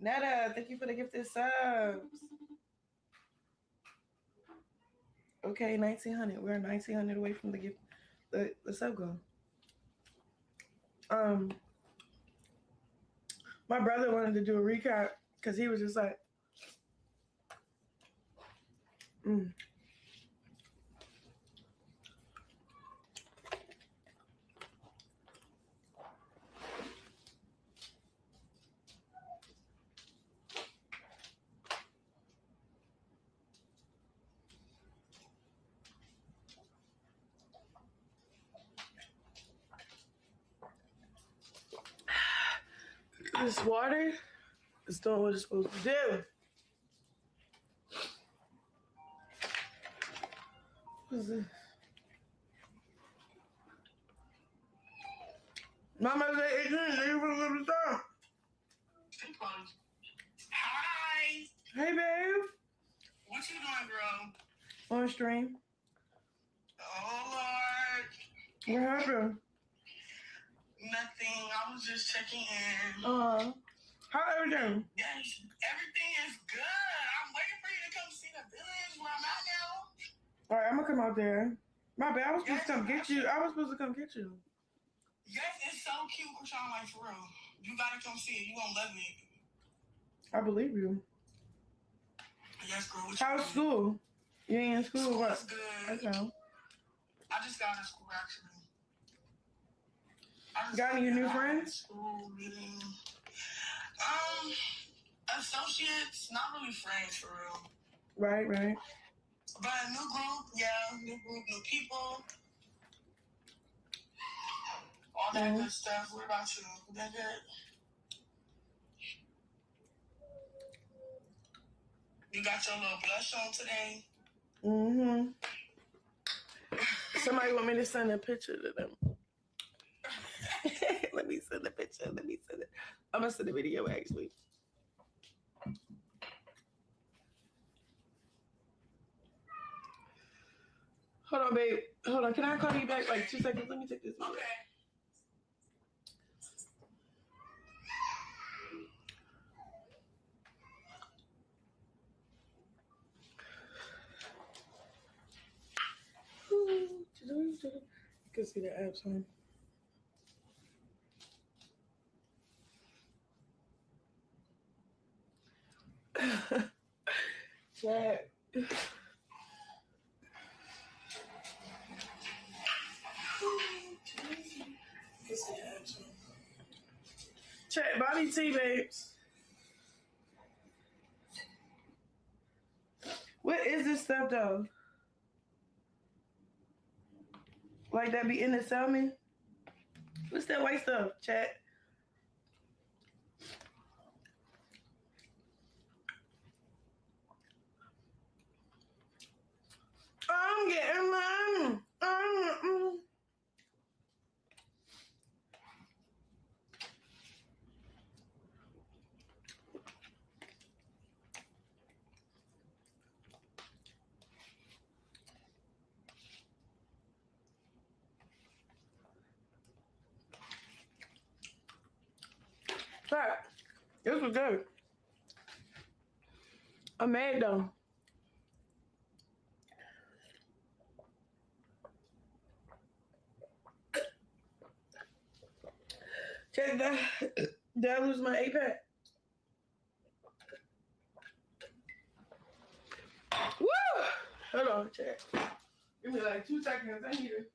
Netta, thank you for the gifted subs. Okay, 1900. We're 1900 away from the gift, the sub goal. My brother wanted to do a recap because he was just like, this water is doing what it's supposed to do. What is this? Mama said, you Hi. Hey, babe. What you doing, girl? On stream. Oh, Lord. What happened? Nothing. I was just checking in. How everything? Yes, everything is good. I'm waiting for you to come see the village where I'm at now. All right, I'm going to come out there. My bad. I was supposed to come get you. Yes, it's so cute, Chrisean, like, for real. You got to come see it. You going to love it. I believe you. Yes, girl. How's school? You ain't in school? What? School's good. Okay. I just got out of school, actually. Got any new friends? School, meeting. Associates, not really friends, for real. Right. But a new group, new people. All that good stuff. What about you? That good? You got your little blush on today? Mm-hmm. Somebody want me to send a picture to them. Let me send the picture. I'm going to send the video, actually. Hold on, babe. Hold on. Can I call you back like 2 seconds? Let me take this video. Okay. You can see the apps on. Chat. Check Bobby T, babes. What is this stuff though? Like that be in the salmon? What's that white stuff, chat? I'm getting mine. This was good. I'm mad though. Check that. Did I lose my 8-pack? Woo! Hold on, check. Give me like 2 seconds. I need it.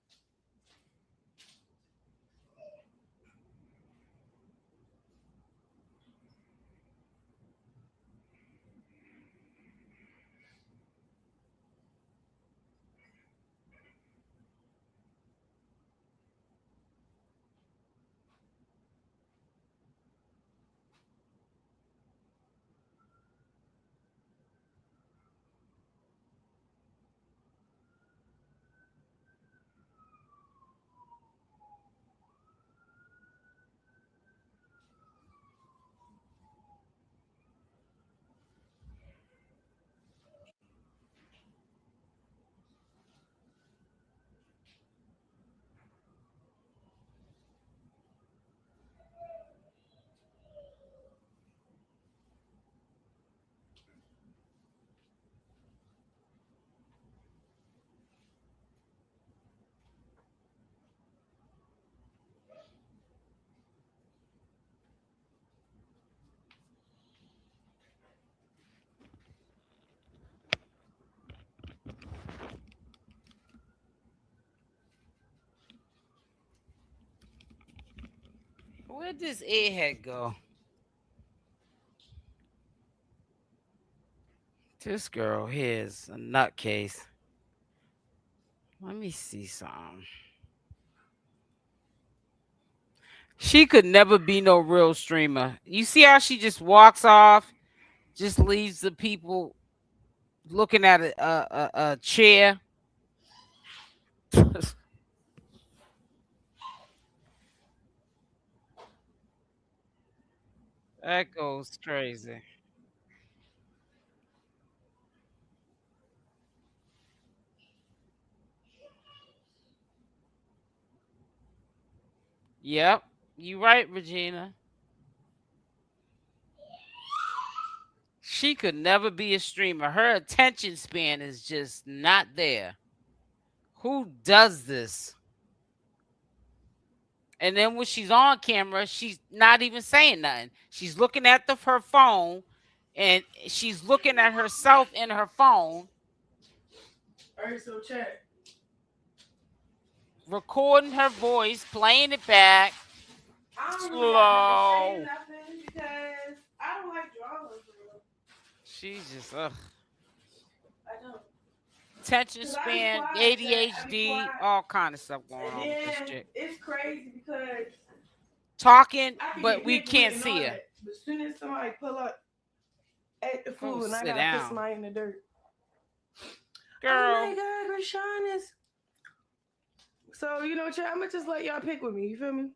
Where'd this airhead go? This girl here's a nutcase. Let me see something. She could never be no real streamer. You see how she just walks off, just leaves the people looking at a chair. That goes crazy. Yep, you right, Regina. She could never be a streamer. Her attention span is just not there. Who does this? And then when she's on camera, she's not even saying nothing. She's looking at her phone, and she's looking at herself in her phone. All right, so check. Recording her voice, playing it back. I don't Slow. really have to say nothing because I don't like drama. She's just ugh. I don't. Attention span, ADHD, all kind of stuff going on with this chick. It's crazy because talking, but we can't see her. But as soon as somebody pull up at the food, and I gotta down. put somebody in the dirt. Girl. Oh my God, Chrisean is. So you know, chat, I'm gonna just let y'all pick with me. You feel me?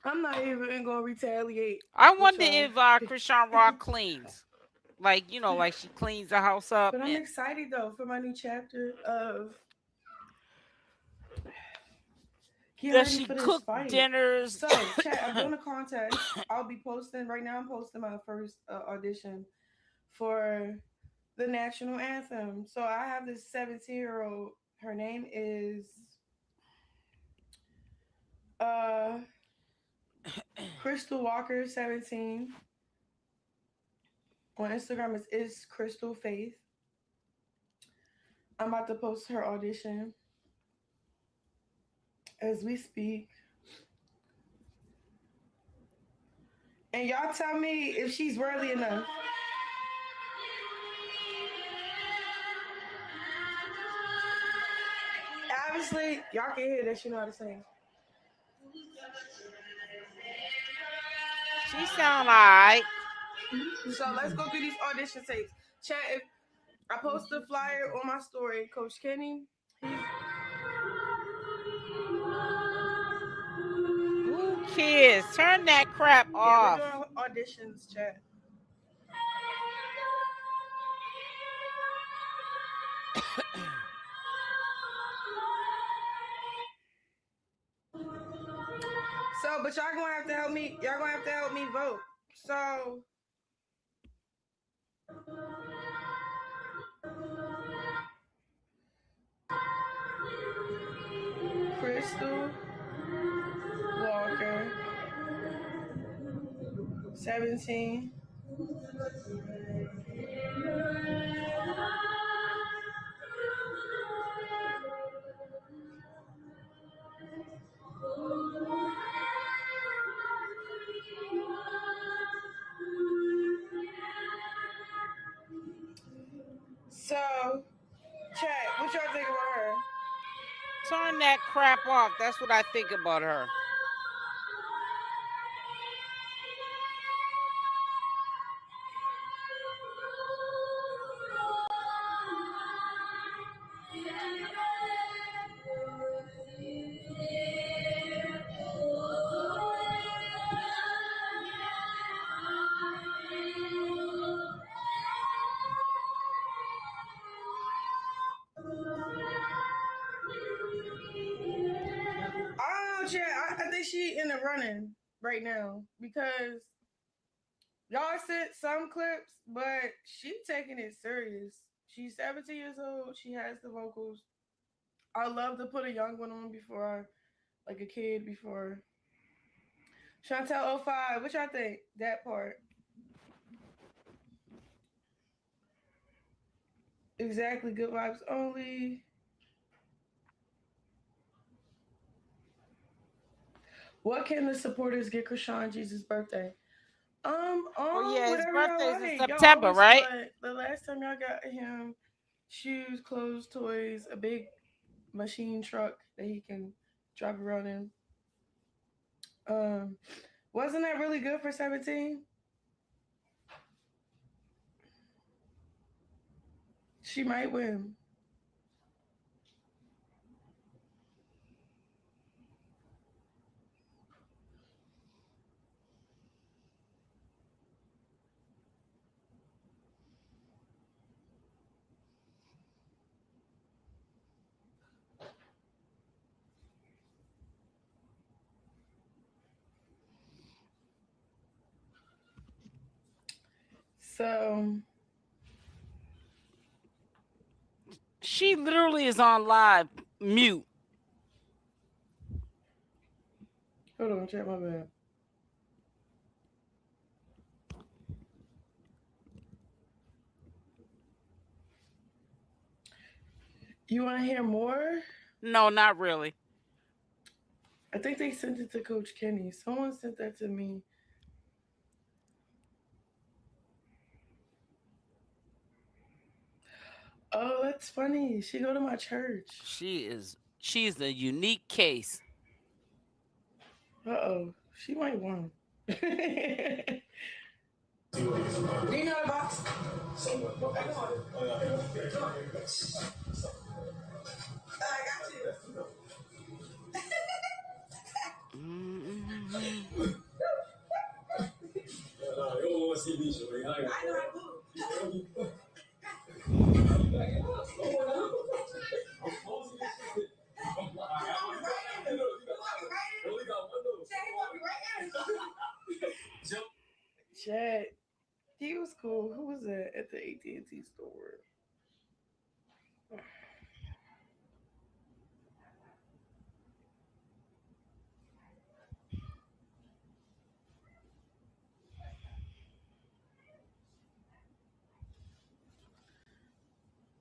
I'm not even gonna retaliate. I wonder if ChriseanRock cleans. Like, you know, like she cleans the house up. But I'm excited though for my new chapter of does she cook dinners? So, chat, I'm doing a contest. I'll be posting right now. I'm posting my first audition for the national anthem. So I have this 17-year-old. Her name is Crystal Walker 17. On Instagram is Crystal Faith. I'm about to post her audition as we speak. And y'all tell me if she's worthy enough. Obviously, y'all can hear that she know how to sing. She sound alright. So let's go through these audition tapes. Chat, if I post the flyer on my story, Coach Kenny. Who cares? Turn that crap off. Yeah, we're doing auditions, chat. So, but y'all gonna have to help me. Y'all gonna have to help me vote. So, Crystal Walker, 17. So, chat, what y'all think about her? Turn that crap off. That's what I think about her. Oh, chat, I think she in the running right now because y'all sent some clips, but she taking it serious. She's 17 years old. She has the vocals. I love to put a young one on before like a kid before. Chantel 05, what y'all think? That part. Exactly, good vibes only. What can the supporters get Chrisean Jesus' birthday? Oh yeah, his whatever birthday's y'all in like. September, Y'all right? the last time y'all got him shoes, clothes, toys, a big machine truck that he can drive around in. Wasn't that really good for 17? She might win. So she literally is on live mute. Hold on, check my bad. You want to hear more? No, not really. I think they sent it to Coach Kenny. Someone sent that to me. Oh, that's funny. She go to my church. She's a unique case. Uh-oh. She might win. Do you know the box? I got you. Chad, he was cool. Who was that at the AT&T store?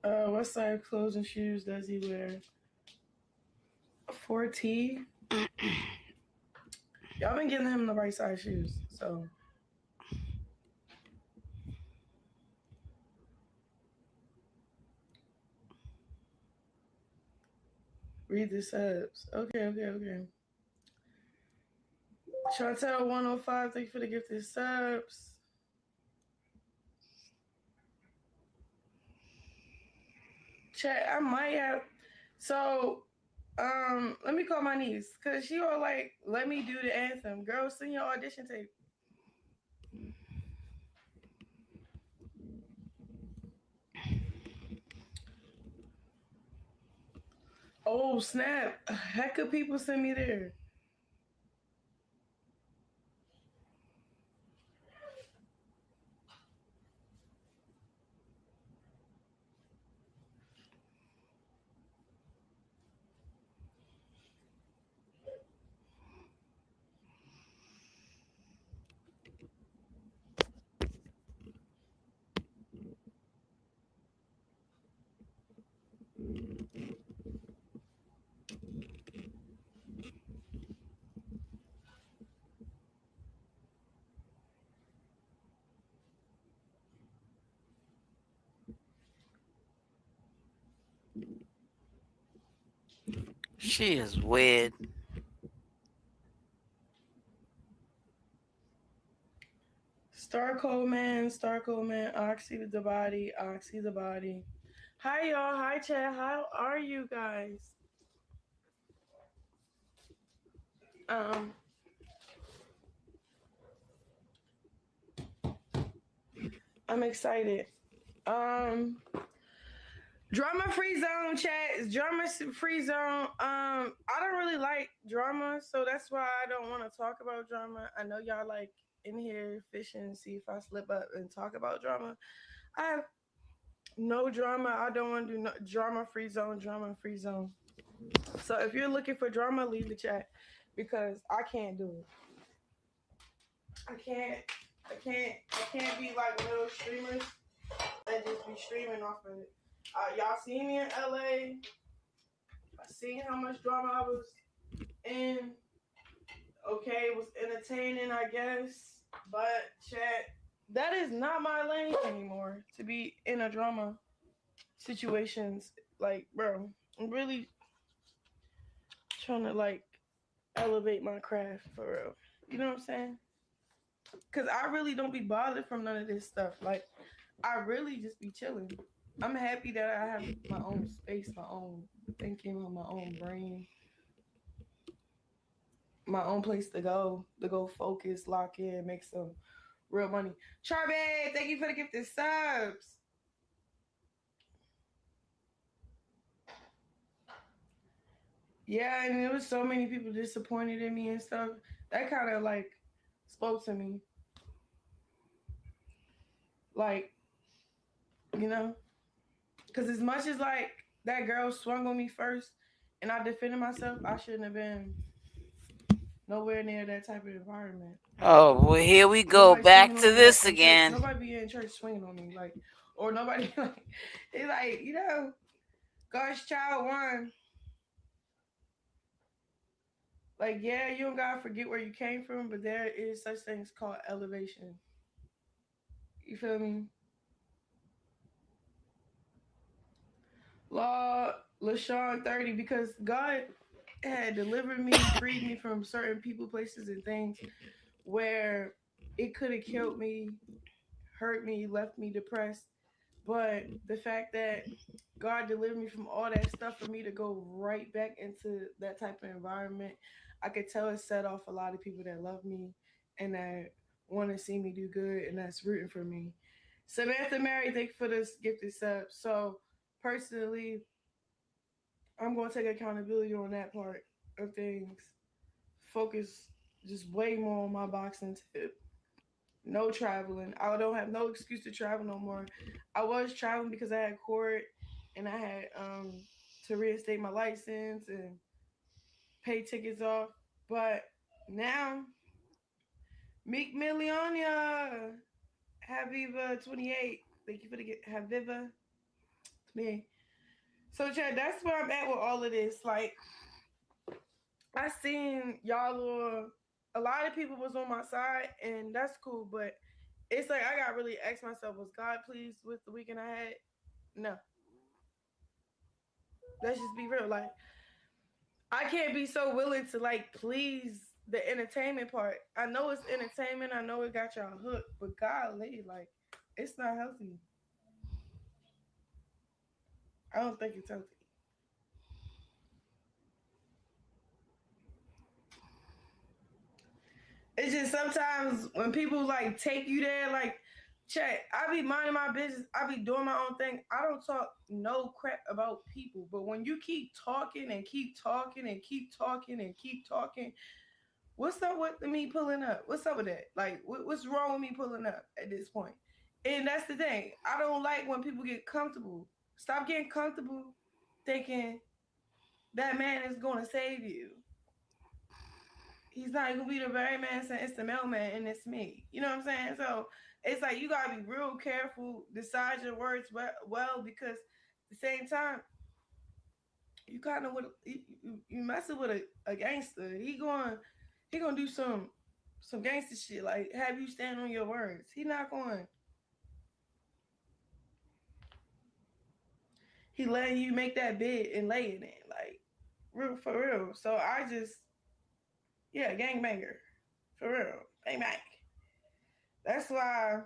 What size clothes and shoes does he wear? 4T. Y'all been getting him the right size shoes, so Read the subs. Okay. Chantel 105, thank you for the gifted subs. Chat, I might have. So, let me call my niece because she all like, let me do the anthem. Girl, send your audition tape. Oh, snap. Heck of people send me there. She is weird. Star Coleman, Oxy the body. Hi, y'all. Hi, chat. How are you guys? I'm excited. Drama free zone, chat. Drama free zone. I don't really like drama, so that's why I don't want to talk about drama. I know y'all like in here fishing and see if I slip up and talk about drama. I have no drama. I don't want to do drama free zone. So if you're looking for drama, leave the chat because I can't do it. I can't be like little streamers and just be streaming off of it. Y'all seen me in LA. I seen how much drama I was in. Okay, it was entertaining, I guess. But chat, that is not my lane anymore to be in a drama situations. Like, bro, I'm really trying to like elevate my craft for real. You know what I'm saying? Cause I really don't be bothered from none of this stuff. Like, I really just be chilling. I'm happy that I have my own space, my own thinking, my own brain, my own place to go focus, lock in, make some real money. Charby, thank you for the gifted subs. Yeah, and there was so many people disappointed in me and stuff. That kind of like spoke to me. Like, you know, because as much as like that girl swung on me first and I defended myself, I shouldn't have been nowhere near that type of environment. Oh, well, here we go back to this again. Nobody be in church swinging on me, like, or nobody like. It's like, you know, God's child won. Like, yeah, you don't gotta forget where you came from, but there is such things called elevation. You feel me? Law LaShawn 30, because God had delivered me, freed me from certain people, places, and things where it could have killed me, hurt me, left me depressed. But the fact that God delivered me from all that stuff for me to go right back into that type of environment, I could tell it set off a lot of people that love me and that want to see me do good and that's rooting for me. Samantha Mary, thank you for this gifted sub. So personally, I'm going to take accountability on that part of things. Focus just way more on my boxing tip. No traveling. I don't have no excuse to travel no more. I was traveling because I had court and I had to reinstate my license and pay tickets off. But now, Meek Millionia, Haviva 28. Thank you for the get Haviva 28. So Chad, that's where I'm at with all of this. Like, I seen y'all a lot of people was on my side and that's cool, but it's like I got really asked myself, was God pleased with the weekend I had? No. Let's just be real. Like, I can't be so willing to like please the entertainment part. I know it's entertainment. I know it got y'all hooked, but golly, like it's not healthy. I don't think it's healthy. It's just sometimes when people like take you there, like, check, I be minding my business. I be doing my own thing. I don't talk no crap about people. But when you keep talking and keep talking and keep talking and keep talking, what's up with me pulling up? What's up with that? Like, what's wrong with me pulling up at this point? And that's the thing. I don't like when people get comfortable. Stop getting comfortable thinking that man is going to save you. He's not going to be the very man saying it's the mailman and it's me. You know what I'm saying? So it's like you got to be real careful, decide your words well, because at the same time, you kind of you messing with a gangster. He gonna do some gangster shit, like have you stand on your words. He not going. He letting you make that bid and lay in it, like real for real. So I just, yeah, gangbanger, for real, bang bang. That's why.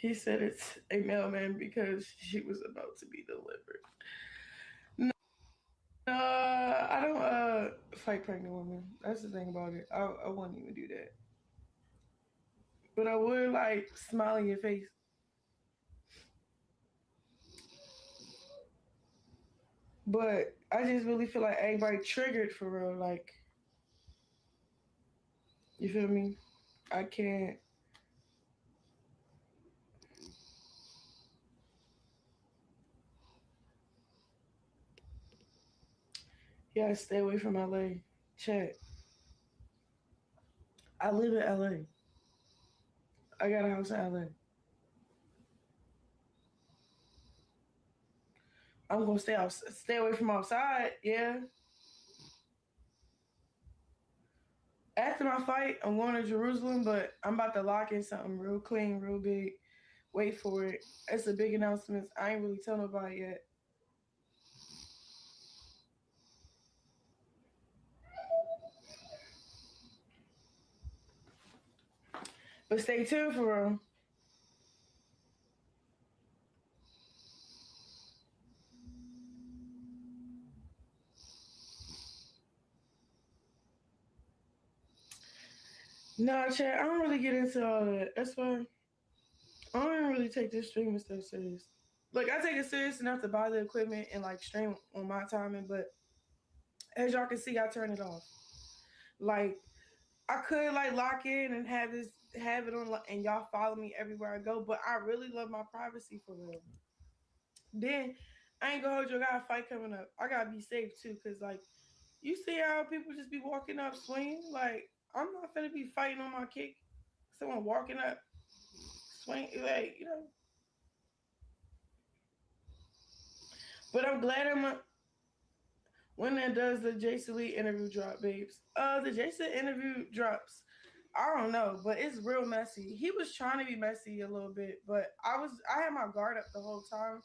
He said it's a mailman because she was about to be delivered. No, I don't fight pregnant women. That's the thing about it. I wouldn't even do that. But I would like smile in your face. But I just really feel like everybody triggered for real. Like, you feel me? I can't. Yeah, stay away from LA. Chat. I live in LA. I got a house in LA. I'm gonna stay away from outside, yeah. After my fight, I'm going to Jerusalem, but I'm about to lock in something real clean, real big. Wait for it. It's a big announcement. I ain't really tell nobody yet. But stay tuned for real. No, Chad, I don't really get into all that. That's fine. I don't even really take this streaming stuff serious. Like, I take it serious enough to buy the equipment and, like, stream on my timing, but as y'all can see, I turn it off. Like, I could, like, lock in and have it on, and y'all follow me everywhere I go, but I really love my privacy for real. Then, I ain't gonna hold you. I got a fight coming up. I gotta be safe, too, because, like, you see how people just be walking up swinging? Like, I'm not finna be fighting on my kick. Someone walking up, swing, like, you know. But I'm glad when that does the Jason Lee interview drop, babes. The Jason interview drops. I don't know, but it's real messy. He was trying to be messy a little bit, but I had my guard up the whole time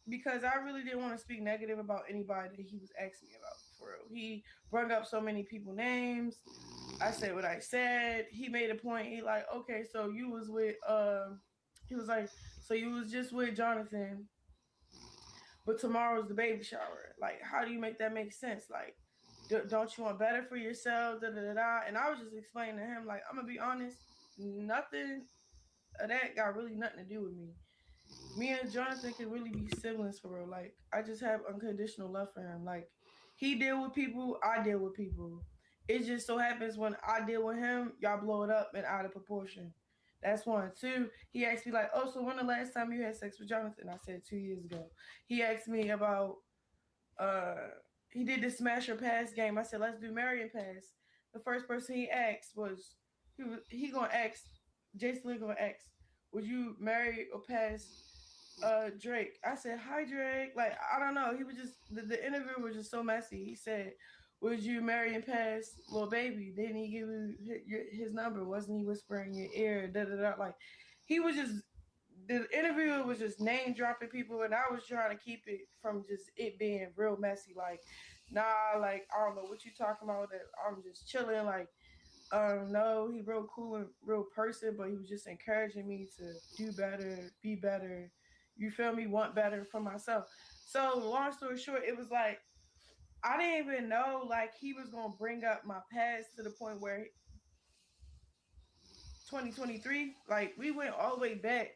because I really didn't want to speak negative about anybody that he was asking me about. For real, he brought up so many people's names. I said what I said. He made a point. He like, okay, so you was with he was like, so you was just with Jonathan, but tomorrow's the baby shower. Like, how do you make that make sense? Like, don't you want better for yourself? Da, da, da, da. And I was just explaining to him, like, I'm gonna be honest, nothing of that got really nothing to do with me. Me and Jonathan can really be siblings for real. Like, I just have unconditional love for him. Like, he deal with people, I deal with people. It just so happens when I deal with him, y'all blow it up and out of proportion. That's one. Two, he asked me like, oh, so when the last time you had sex with Jonathan? I said 2 years ago. He asked me about, he did the smash or pass game. I said, let's do marry and pass. The first person he asked was, he gonna ask, Jason Lee gonna ask, would you marry or pass Drake? I said, hi, Drake. Like, I don't know. He was just, the interview was just so messy. He said, would you marry and pass Lil Baby? Didn't he give you his number? Wasn't he whispering in your ear? Da da da. Like, he was just, the interviewer was just name dropping people, and I was trying to keep it from just it being real messy. Like, nah, like, I don't know what you talking about. That I'm just chilling. Like, no, he real cool and real person, but he was just encouraging me to do better, be better. You feel me? Want better for myself. So long story short, it was like, I didn't even know like he was gonna bring up my past to the point where 2023, like we went all the way back.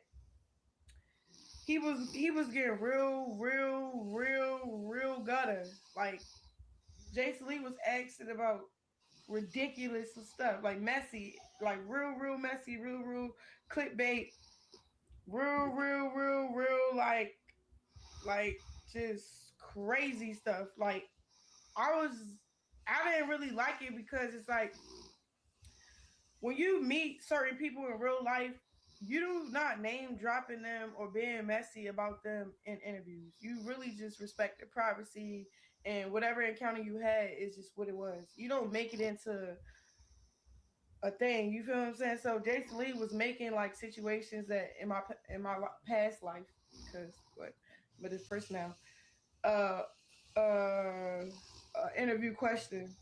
He was getting real gutter. Like Jason Lee was asking about ridiculous stuff, like messy, like real messy, real clickbait, real like just crazy stuff. Like I didn't really like it because it's like when you meet certain people in real life, you do not name dropping them or being messy about them in interviews. You really just respect their privacy, and whatever encounter you had is just what it was. You don't make it into a thing. You feel what I'm saying? So Jason Lee was making like situations that in my past life, but it's first now. Interview question.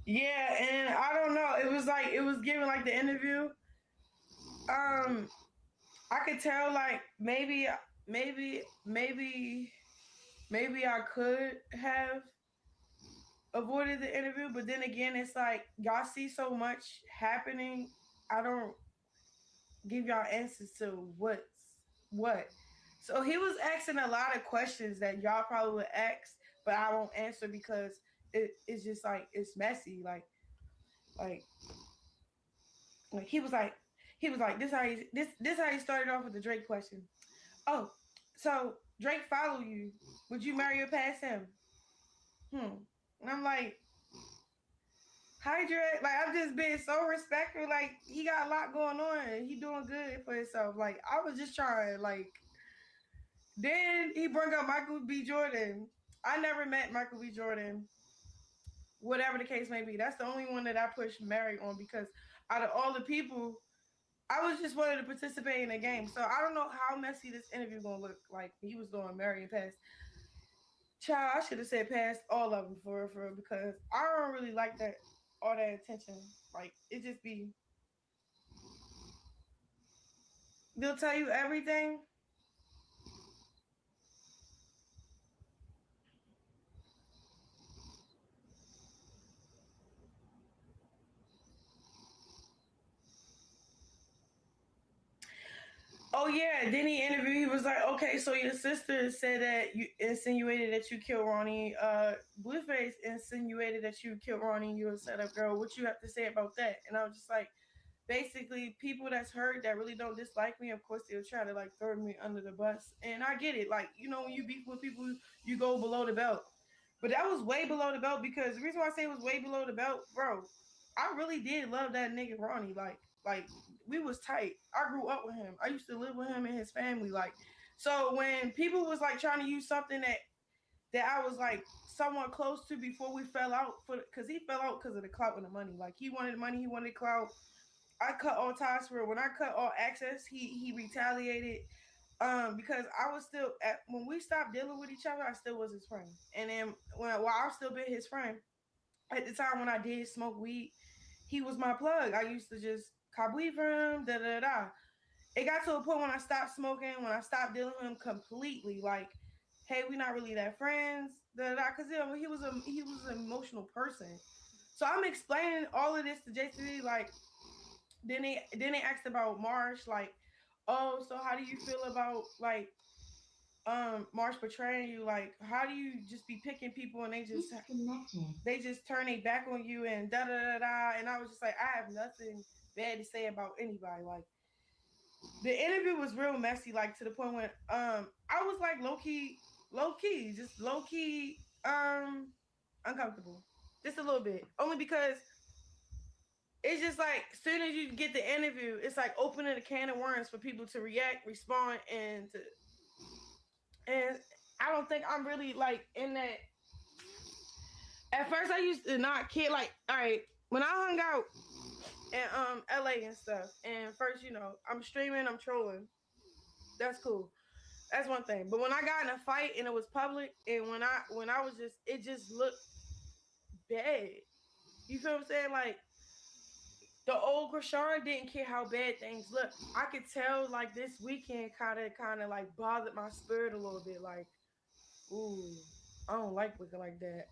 Yeah, and I don't know. It was like it was giving like the interview. I could tell like maybe I could have avoided the interview, but then again, it's like y'all see so much happening. I don't give y'all answers to what's what. So he was asking a lot of questions that y'all probably would ask, but I won't answer because it's just like it's messy. Like he was like this how he started off with the Drake question. Oh, so Drake follow you. Would you marry or pass him? And I'm like, hi Drake. Like I'm just being so respectful. Like he got a lot going on. He doing good for himself. Like I was just trying. Like then he brought up Michael B. Jordan. I never met Michael B. Jordan. Whatever the case may be, that's the only one that I pushed Mary on because out of all the people, I was just wanted to participate in the game. So I don't know how messy this interview gonna look like. He was doing Mary and pass. Child, I should have said pass all of them for real because I don't really like that all that attention. Like it just be they'll tell you everything. Oh yeah, then he interviewed. He was like, "Okay, so your sister said that you insinuated that you killed Ronnie. Blueface insinuated that you killed Ronnie. You a setup girl. What you have to say about that?" And I was just like, basically, people that's hurt that really don't dislike me, of course they'll try to like throw me under the bus, and I get it. Like you know, when you beef with people, you go below the belt. But that was way below the belt because the reason why I say it was way below the belt, bro, I really did love that nigga Ronnie. Like we was tight. I grew up with him. I used to live with him and his family. Like, so when people was like trying to use something that I was like somewhat close to before we fell out because he fell out because of the clout and the money. Like he wanted the money, he wanted clout. I cut all ties for it. When I cut all access, he retaliated. Because I was still when we stopped dealing with each other, I still was his friend. And then while I've still been his friend, at the time when I did smoke weed, he was my plug. I used to just cop weed for him, It got to a point when I stopped smoking, when I stopped dealing with him completely, like, hey, we're not really that friends, because he was an emotional person. So I'm explaining all of this to JC, like, then they asked about Marsh, like, oh, so how do you feel about like Marsh betraying you? Like, how do you just be picking people and they just turn their back on you and da da da da? And I was just like, I have nothing bad to say about anybody. Like, the interview was real messy, like to the point when I was like low key, uncomfortable. just a little bit. Only because it's just like, as soon as you get the interview, it's like opening a can of worms for people to react, respond, and I don't think I'm really like in that. At first, I used to not care. Like, all right, when I hung out in LA and stuff, and first, you know, I'm streaming, I'm trolling. That's cool. That's one thing. But when I got in a fight and it was public, and when I was just, it just looked bad. You feel what I'm saying? Like, the old Chrisean didn't care how bad things look. I could tell, like, this weekend kind of like bothered my spirit a little bit. Like, ooh, I don't like looking like that.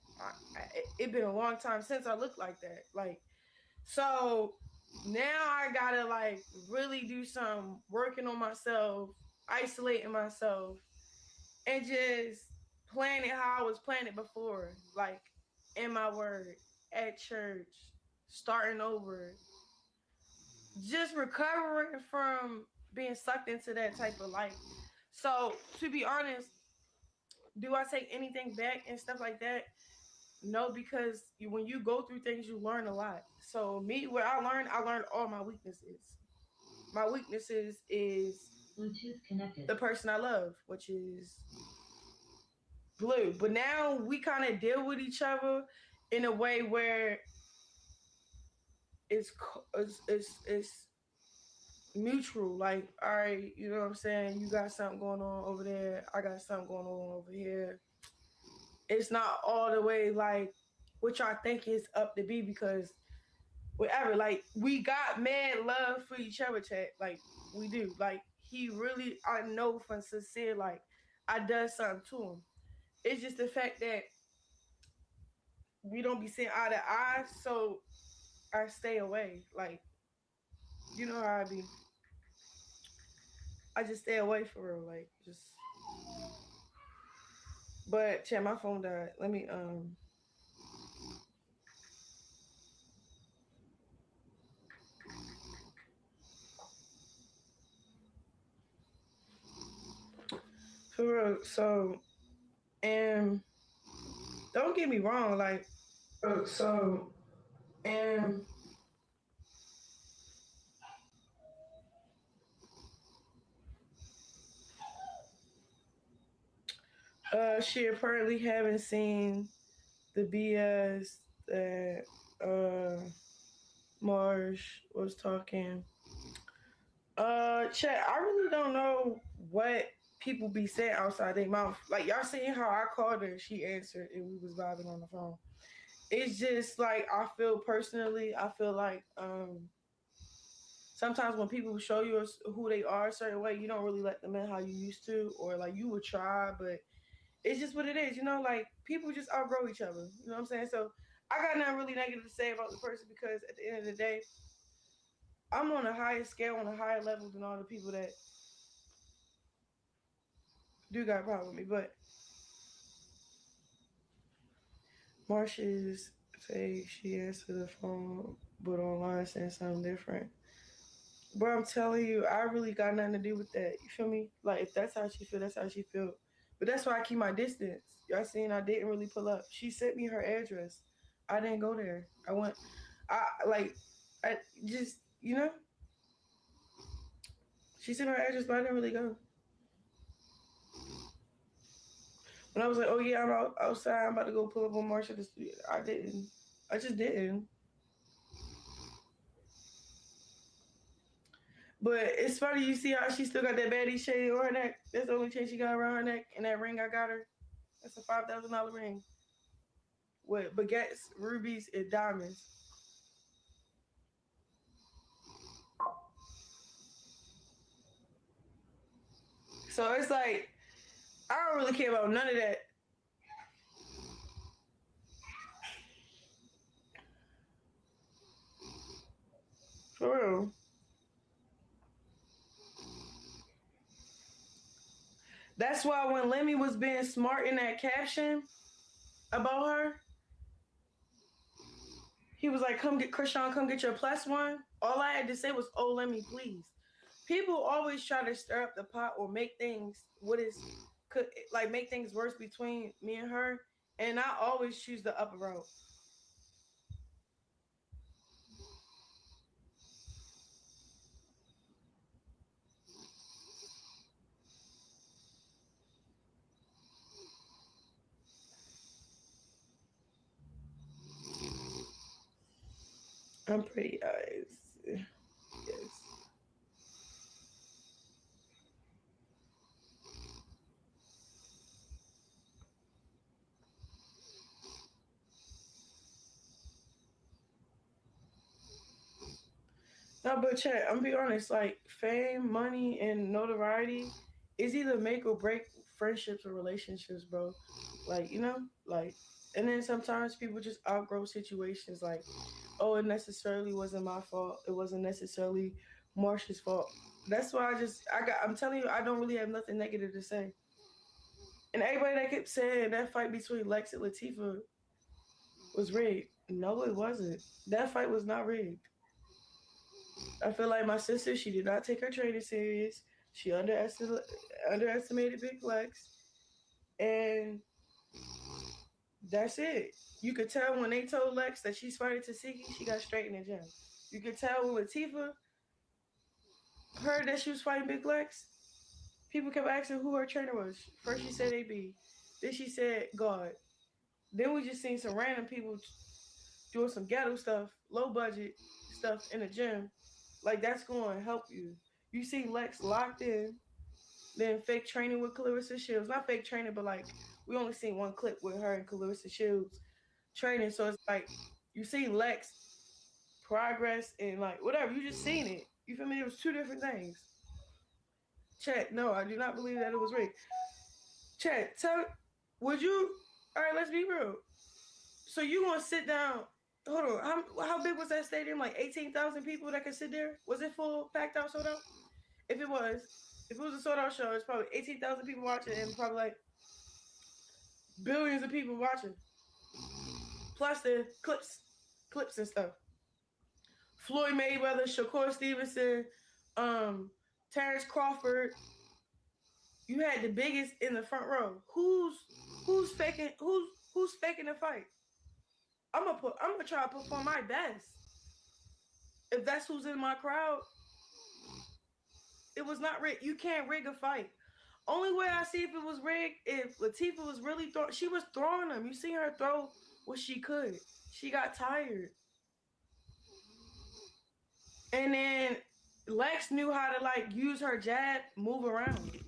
It's been a long time since I looked like that. Like, so now I gotta like really do some working on myself, isolating myself, and just plan it how I was planning it before. Like, in my word, at church, starting over. Just recovering from being sucked into that type of life. So, to be honest, do I take anything back and stuff like that? No, because when you go through things, you learn a lot. So, me, what I learned all my weaknesses. My weaknesses is the person I love, which is Blue. But now we kind of deal with each other in a way where it's mutual. Like, all right, you know what I'm saying? You got something going on over there. I got something going on over here. It's not all the way like what y'all think is up to be, because whatever, like, we got mad love for each other, chat. Like, we do. Like, he really, I know from sincere, like, I done something to him. It's just the fact that we don't be seeing eye to eye, so I stay away. Like, you know how I be. I just stay away for real, like, just. But chat, my phone died. Let me for real. So, and don't get me wrong, like, so, and she apparently haven't seen the BS that Marsh was talking. Chat, I really don't know what people be saying outside their mouth. Like, y'all seen how I called her, she answered, and we was vibing on the phone. It's just like, I feel like sometimes when people show you who they are a certain way, you don't really let them in how you used to, or like you would try, but it's just what it is, you know, like, people just outgrow each other, you know what I'm saying? So I got nothing really negative to say about the person, because at the end of the day, I'm on a higher scale, on a higher level than all the people that do got a problem with me. But Marsha's fake, she answered the phone, but online saying something different. But I'm telling you, I really got nothing to do with that. You feel me? Like, if that's how she feel, that's how she feel. But that's why I keep my distance. Y'all seen I didn't really pull up. She sent me her address. I didn't go there. I just, you know? She sent her address, but I didn't really go. When I was like, oh yeah, I'm outside, I'm about to go pull up on Marsha at the studio, I didn't. I just didn't. But it's funny, you see how she still got that baddie shade on her neck? That's the only chain she got around her neck, and that ring I got her. That's a $5,000 ring with baguettes, rubies, and diamonds. So it's like, I don't really care about none of that. For real. That's why when Lemmy was being smart in that caption about her, he was like, come get Chrisean, come get your +1. All I had to say was, oh, Lemmy, please. People always try to stir up the pot or make things make things worse between me and her. And I always choose the upper road. I'm pretty yes. No, but chat, I'm be honest, like fame, money, and notoriety is either make or break friendships or relationships, bro. Like, you know, like and then sometimes people just outgrow situations like, oh, it necessarily wasn't my fault. It wasn't necessarily Marsha's fault. That's why I'm telling you, I don't really have nothing negative to say. And everybody that kept saying that fight between Lex and Latifah was rigged. No, it wasn't. That fight was not rigged. I feel like my sister, she did not take her training serious. She underestimated Big Lex. And that's it. You could tell when they told Lex that she's fighting Tasiki, she got straight in the gym. You could tell when Latifah heard that she was fighting Big Lex, people kept asking who her trainer was. First she said AB. Then she said God. Then we just seen some random people doing some ghetto stuff, low budget stuff in the gym. Like that's going to help you. You see Lex locked in, then fake training with Karlissa Shields. Not fake training, but like we only seen one clip with her and Karlissa Shields training. So it's like you see Lex progress and like whatever. You just seen it. You feel me? It was two different things. Chat, no, I do not believe that it was rigged. Chat, would you? All right, let's be real. So you gonna sit down? Hold on. How big was that stadium? Like 18,000 people that could sit there? Was it full, packed out, sold out? If it was a sold out show, it's probably 18,000 people watching and probably like billions of people watching. Plus the clips and stuff. Floyd Mayweather, Shakur Stevenson, Terrence Crawford. You had the biggest in the front row. Who's faking the fight? I'm gonna try to perform my best. If that's who's in my crowd, it was not rigged. You can't rig a fight. Only way I see if it was rigged, if Latifah was really she was throwing them. You see her throw what she could. She got tired. And then Lex knew how to like use her jab, move around.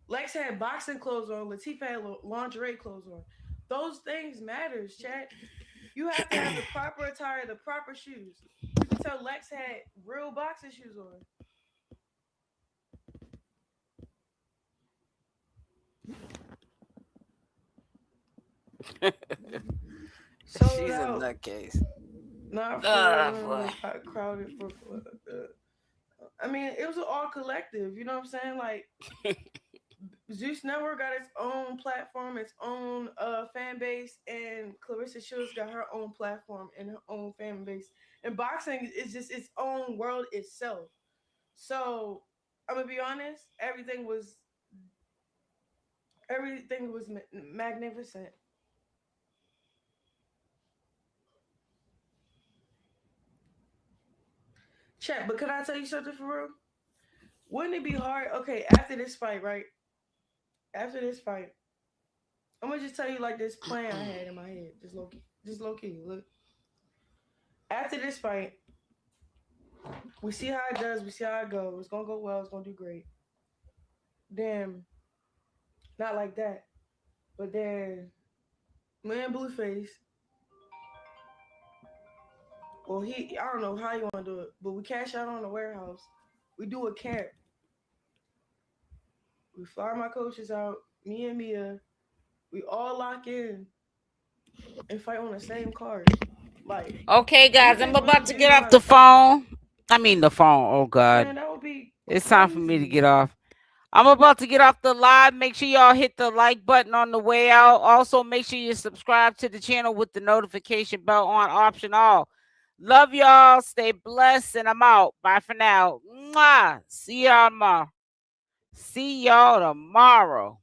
Lex had boxing clothes on. Latifah had lingerie clothes on. Those things matters, chat. You have to have the proper attire, the proper shoes. You can tell Lex had real boxing shoes on. She's a nutcase. Not for crowded for. I mean, it was all collective. You know what I'm saying? Like, Zeus Network got its own platform, its own fan base, and Karlissa Shields got her own platform and her own fan base. And boxing is just its own world itself. So I'm gonna be honest. Everything was magnificent. Chat, but could I tell you something for real? Wouldn't it be hard? Okay, after this fight, right? After this fight, I'm gonna just tell you like this plan I had in my head. Just low key. Look. After this fight, we see how it does, we see how it goes. It's gonna go well, it's gonna do great. Then, not like that. But then me and Blueface. Well, I don't know how you wanna do it, but we cash out on the warehouse. We do a camp. We fly my coaches out, me and Mia, we all lock in and fight on the same card. Like, okay, guys, I'm about to get off the phone. I mean the phone. Oh God, man, that would be it's time for me to get off. I'm about to get off the live. Make sure y'all hit the like button on the way out. Also, make sure you subscribe to the channel with the notification bell on option all. Love y'all. Stay blessed, and I'm out. Bye for now. Mwah. See y'all tomorrow.